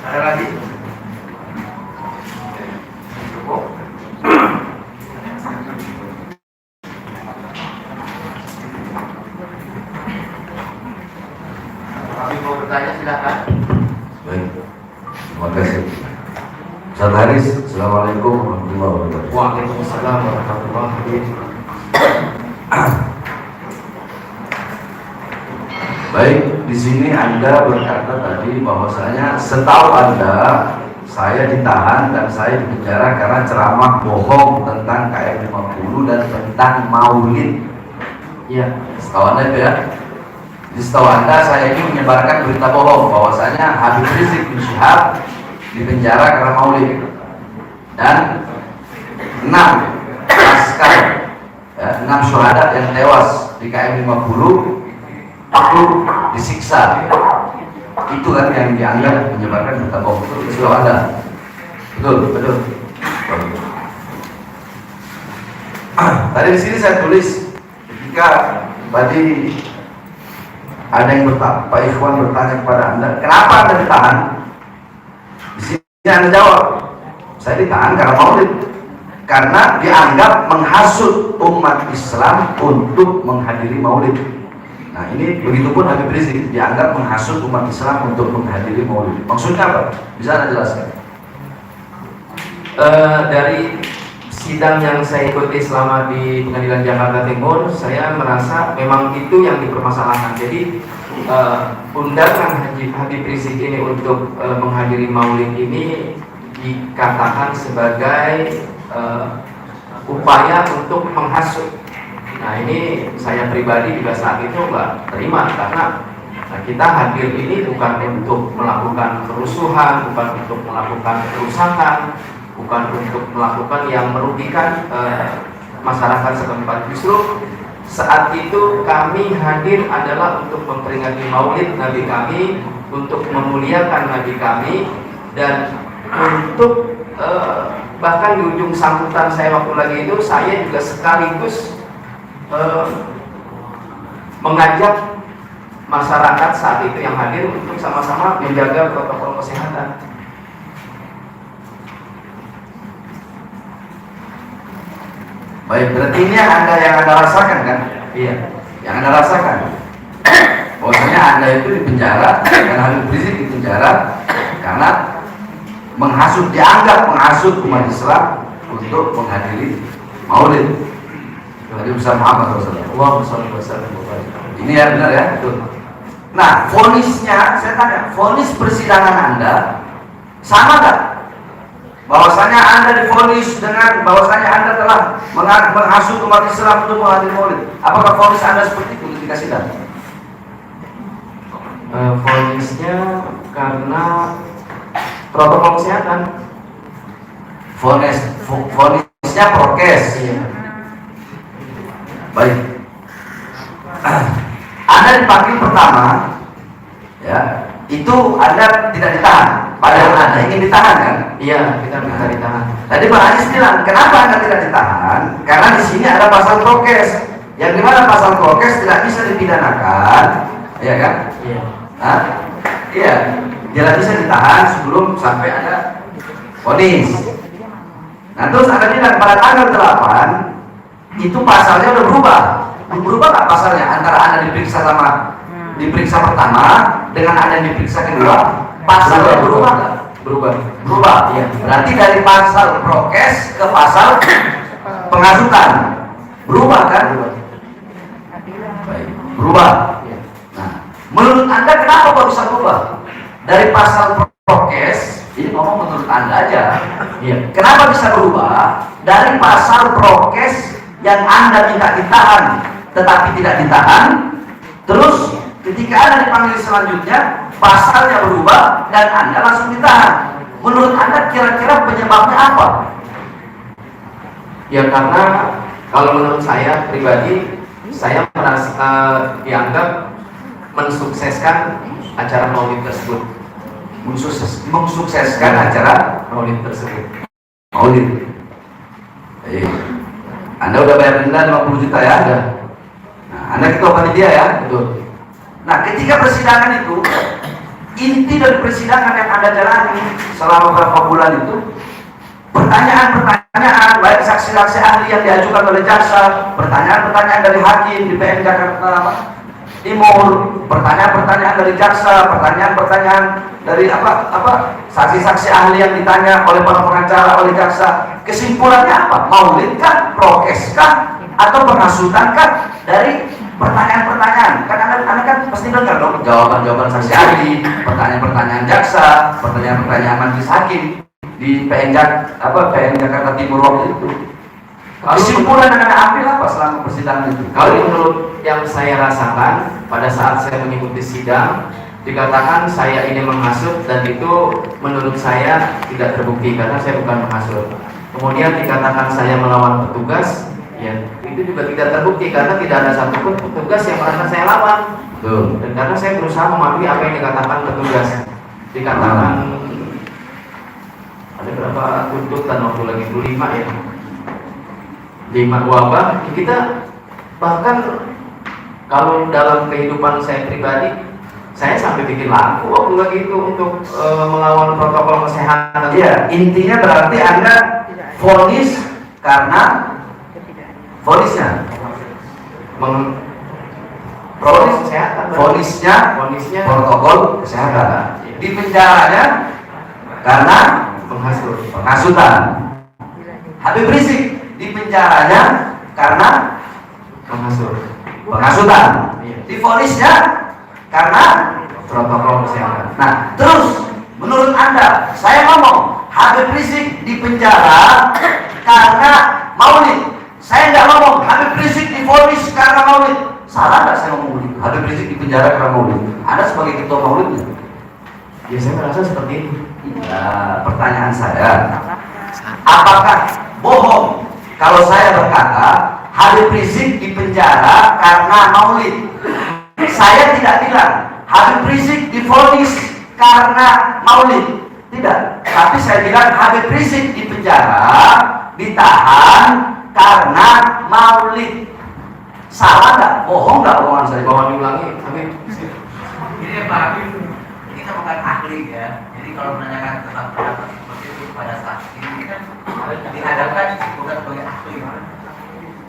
Speaker 4: Ada lagi? Cukup.
Speaker 7: Kami mau bertanya silakan.
Speaker 4: Baik.
Speaker 10: Terima kasih. Ustaz Haris, Assalamualaikum warahmatullahi wabarakatuh.
Speaker 4: Waalaikumsalam warahmatullahi wabarakatuh.
Speaker 10: Baik, di sini Anda berkata tadi bahwasanya setahu Anda saya ditahan dan saya dipenjara karena ceramah bohong tentang KM 50 dan tentang Maulid.
Speaker 4: Iya.
Speaker 10: Setahu Anda itu ya. Jadi setahu Anda saya ini menyebarkan berita bohong bahwasanya Habib Rizik bin Syihab dipenjara karena Maulid dan 6 laskar, ya, 6 syuhada yang tewas di KM 50 itu disiksa. Itu kan yang dianggap menyebarkan berita bohong. Itu setahu Anda. Betul. Tadi di sini saya tulis ketika tadi ada yang bertanya, Pak Ikhwan bertanya kepada Anda, kenapa Anda ditahan? Di sini Anda jawab, saya ditahan karena Maulid, karena dianggap menghasut umat Islam untuk menghadiri Maulid.
Speaker 4: Nah ini begitupun Habib Rizik dianggap menghasut umat Islam untuk menghadiri maulid. Maksudnya apa? Bisa Anda jelaskan?
Speaker 10: Dari sidang yang saya ikuti selama di Pengadilan Jakarta Timur, saya merasa memang itu yang dipermasalahkan. Jadi undangan Habib Rizik ini untuk menghadiri maulid ini dikatakan sebagai upaya untuk menghasut. Nah ini saya pribadi juga saat itu nggak terima, karena kita hadir ini bukan untuk melakukan kerusuhan, bukan untuk melakukan kerusakan, bukan untuk melakukan yang merugikan masyarakat setempat. Justru saat itu kami hadir adalah untuk memperingati maulid Nabi kami, untuk memuliakan Nabi kami, dan untuk bahkan di ujung sambutan saya waktu lagi itu, saya juga sekaligus mengajak masyarakat saat itu yang hadir untuk sama-sama menjaga protokol kesehatan.
Speaker 4: Baik, berarti ini yang Anda rasakan kan?
Speaker 10: Iya.
Speaker 4: Yang Anda rasakan bahwasanya Anda itu dipenjara dan Habib Rizik dipenjara karena dianggap menghasut umat Islam untuk menghadiri maulid Nabi besar Muhammad SAW. Ini ya benar ya? Betul. Nah, vonisnya, saya tanya, vonis persidangan Anda sama nggak? Bahwasanya Anda divonis dengan bahwasanya Anda telah menghasut umat Islam untuk menghadiri maulid. Apakah vonis Anda seperti itu ketika sidang?
Speaker 10: Vonisnya karena protokol kesehatan.
Speaker 4: Vonisnya prokes.
Speaker 10: Iya.
Speaker 4: Baik. Anda dipanggil pertama, ya, itu Anda tidak ditahan. Padahal Anda ingin ditahan kan?
Speaker 10: Iya, kita minta ditahan.
Speaker 4: Tadi Pak Anies bilang, kenapa Anda tidak ditahan? Karena di sini ada pasal prokes, yang dimana pasal prokes tidak bisa dipidanakan, ya kan?
Speaker 10: Iya.
Speaker 4: Hah? Iya, tidak bisa ditahan sebelum sampai ada vonis. Nah terus Anda bilang pada tanggal 8 itu pasalnya udah berubah. Berubah nggak pasalnya antara Anda diperiksa pertama dengan Anda diperiksa kedua? Pasalnya berubah nggak? Berubah.
Speaker 10: Iya.
Speaker 4: Berarti dari pasal prokes ke pasal penghasutan berubah kan? Baik, berubah. Nah, menurut Anda kenapa kok bisa berubah? Dari pasal prokes, ini ngomong menurut Anda aja.
Speaker 10: Iya.
Speaker 4: Kenapa bisa berubah dari pasal prokes yang Anda minta ditahan tetapi tidak ditahan, terus ketika Anda dipanggil selanjutnya pasalnya berubah dan Anda langsung ditahan? Menurut Anda kira-kira penyebabnya apa?
Speaker 10: Ya karena kalau menurut saya pribadi, saya merasa dianggap mensukseskan acara maulid tersebut.
Speaker 4: Mensukseskan acara
Speaker 10: Maulid tersebut.
Speaker 4: maulid. Anda udah bayar denda 50 juta ya?
Speaker 10: Ada.
Speaker 4: Nah, Anda ketua panitia ya?
Speaker 10: Betul.
Speaker 4: Nah, ketika persidangan itu, inti dari persidangan yang Anda jalani selama beberapa bulan itu, pertanyaan-pertanyaan baik saksi-saksi ahli yang diajukan oleh jaksa, pertanyaan-pertanyaan dari hakim di PN Jakarta Timur, pertanyaan-pertanyaan dari jaksa, pertanyaan-pertanyaan dari saksi-saksi ahli yang ditanya oleh para pengacara, oleh jaksa, kesimpulannya apa? Maulid kah, prokes kah, atau penghasutan kah? Dari pertanyaan-pertanyaan, kan anda kan pasti dengar dong jawaban-jawaban saksi ahli, pertanyaan-pertanyaan jaksa, pertanyaan-pertanyaan majelis hakim di PN Jakarta Timur waktu itu. Kesimpulan yang anda ambil apa selama persidangan itu?
Speaker 10: Kalau menurut yang saya rasakan pada saat saya mengikuti sidang, dikatakan saya ini menghasut, dan itu menurut saya tidak terbukti karena saya bukan menghasut. Kemudian dikatakan saya melawan petugas, ya itu juga tidak terbukti karena tidak ada satupun petugas yang merasa saya lawan.
Speaker 4: Betul.
Speaker 10: Dan karena saya berusaha mematuhi apa yang dikatakan petugas. Dikatakan ada berapa tuntutan waktu lagi 5 ya. 5 wabah, kita bahkan kalau dalam kehidupan saya pribadi, saya sampai bikin lagu waktu lagi itu untuk melawan protokol kesehatan.
Speaker 4: Iya, intinya berarti Anda vonis karena vonisnya
Speaker 10: protokol
Speaker 7: kesehatan.
Speaker 10: Vonisnya
Speaker 7: Vonisnya
Speaker 10: protokol kesehatan. Di penjaranya karena penghasutan. Habib Rizik di penjaranya karena penghasutan. Divonisnya karena
Speaker 7: protokol kesehatan.
Speaker 10: Nah, terus menurut Anda, saya ngomong Habib Rizik di penjara karena maulid. Saya nggak ngomong Habib Rizik divonis karena maulid. Salah nggak saya ngomong begitu? Habib Rizik di penjara karena maulid. Anda sebagai ketua maulidnya?
Speaker 7: Ya saya merasa seperti ini.
Speaker 10: Nah, pertanyaan saya, apakah bohong kalau saya berkata Habib Rizik di penjara karena maulid? Saya tidak bilang Habib Rizik divonis karena maulid. Tidak. Tapi saya bilang Habib Rizik di penjara, ditahan karena maulid. Salah nggak? Bohong nggak omongan saya?
Speaker 7: Bahwa diulangi, Habib.
Speaker 6: Ini Pak Habib, kita bukan ahli ya. Jadi kalau menanyakan tentang pendapat seperti itu kepada saksi, ini kan dihadapkan bukan sebagai ahli.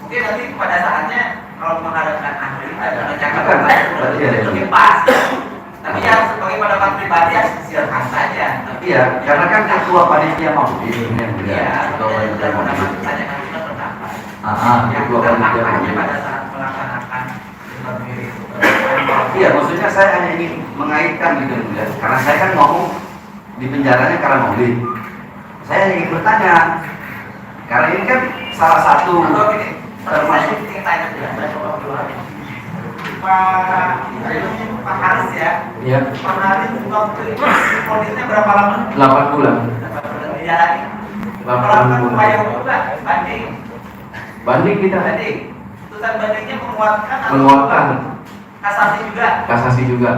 Speaker 6: Mungkin nanti pada saatnya kalau menghadapkan ahli dan menanyakan lebih pas. Tapi ya sebagai pendapat pribadi ya silakan saja.
Speaker 10: Iya, karena kan ketua panitia maulid ini yang
Speaker 6: Iya,
Speaker 10: ketua panitia
Speaker 6: pendapat
Speaker 10: maulid.
Speaker 6: saja kan kita pendapat.
Speaker 10: Yang
Speaker 6: Yang
Speaker 10: ketua
Speaker 6: bukan
Speaker 10: panitia
Speaker 6: faktanya
Speaker 10: maulid.
Speaker 6: pada saat melaksanakan berdiri.
Speaker 10: Iya, maksudnya saya hanya ingin mengaitkan gitu ya. Karena saya kan ngomong di penjaranya karena maulid. Saya ingin bertanya, karena ini kan salah satu
Speaker 6: Atau gini, saya
Speaker 10: termasuk
Speaker 6: ingin tanya juga. Pak Haris ya.
Speaker 7: Iya.
Speaker 6: Pak Haris waktu itu kondisinya berapa lama?
Speaker 7: 8 bulan.
Speaker 6: Dijalani.
Speaker 7: 8
Speaker 6: Melakukan
Speaker 7: bulan.
Speaker 6: upaya hukum juga, banding.
Speaker 7: Banding kita.
Speaker 6: Banding. Putusan bandingnya menguatkan atau
Speaker 7: Menguatkan.
Speaker 6: kasasi juga.
Speaker 7: Kasasi juga.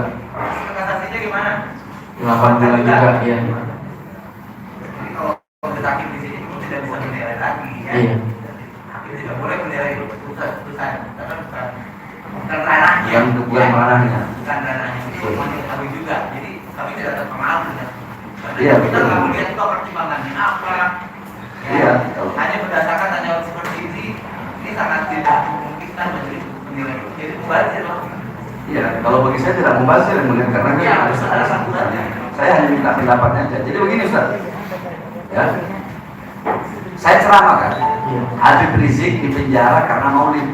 Speaker 6: Kasasinya gimana?
Speaker 7: 8 bulan juga. Iya.
Speaker 6: Jadi kalau hakim di sini pun tidak bisa menilai lagi ya.
Speaker 7: Iya.
Speaker 6: Hakim tidak boleh menilai putusan karena bukan ranahnya.
Speaker 10: bukan ranahnya.
Speaker 6: Bukan ranahnya. Itu masih kami juga. Jadi kami tidak terpengaruh dengan.
Speaker 10: Iya,
Speaker 6: Kita
Speaker 10: betul.
Speaker 6: nggak melihat itu pertimbangannya apa. Ya.
Speaker 10: Iya, betul.
Speaker 6: Hanya berdasarkan tanya jawab seperti ini sangat tidak memungkinkan menjadi penilai. Jadi mubazir loh.
Speaker 10: Iya, kalau bagi saya tidak membahas melihat karena
Speaker 6: Iya,
Speaker 10: kan ada sangkutannya. Saya hanya minta pendapatnya aja. Jadi begini Ustaz. Ya. Saya ceramah kan. Habib Rizik di penjara karena maulid.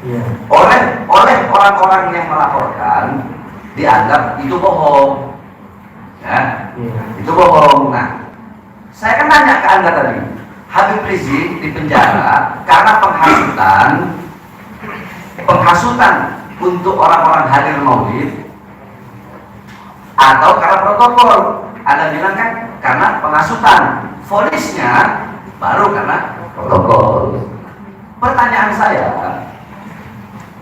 Speaker 7: Iya.
Speaker 10: Oleh orang-orang yang melaporkan dianggap itu bohong. Ya.
Speaker 7: Iya.
Speaker 10: Itu bohong. Nah, saya kan nanya ke Anda tadi, Habib Rizik di penjara karena penghasutan untuk orang-orang hadir maulid atau karena protokol. Anda bilang kan karena penghasutan. Vonisnya baru karena protokol. Pertanyaan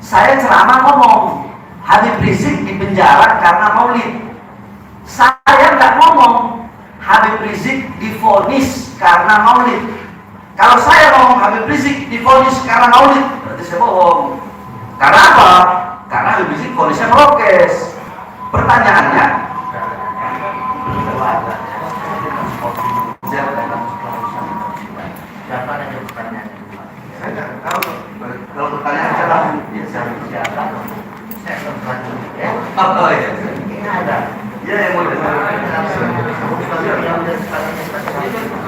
Speaker 10: saya ceramah ngomong Habib Rizik di penjara karena maulid. Saya nggak ngomong Habib Rizik divonis karena maulid. Kalau saya ngomong Habib Rizik divonis karena maulid, berarti saya bohong. Karena apa? Karena Habib Rizik vonisnya merokes. Pertanyaannya,
Speaker 7: Siapa ada pertanyaan?
Speaker 10: saya nggak tahu. Kalau pertanyaan saya langsung
Speaker 7: Siapa? Saya bertanya. Ya.
Speaker 10: oh iya.
Speaker 7: Ini ada.
Speaker 10: Iya yang boleh.
Speaker 7: Yang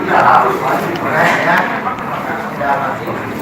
Speaker 10: Iya harus.
Speaker 7: ya. Sudah masih.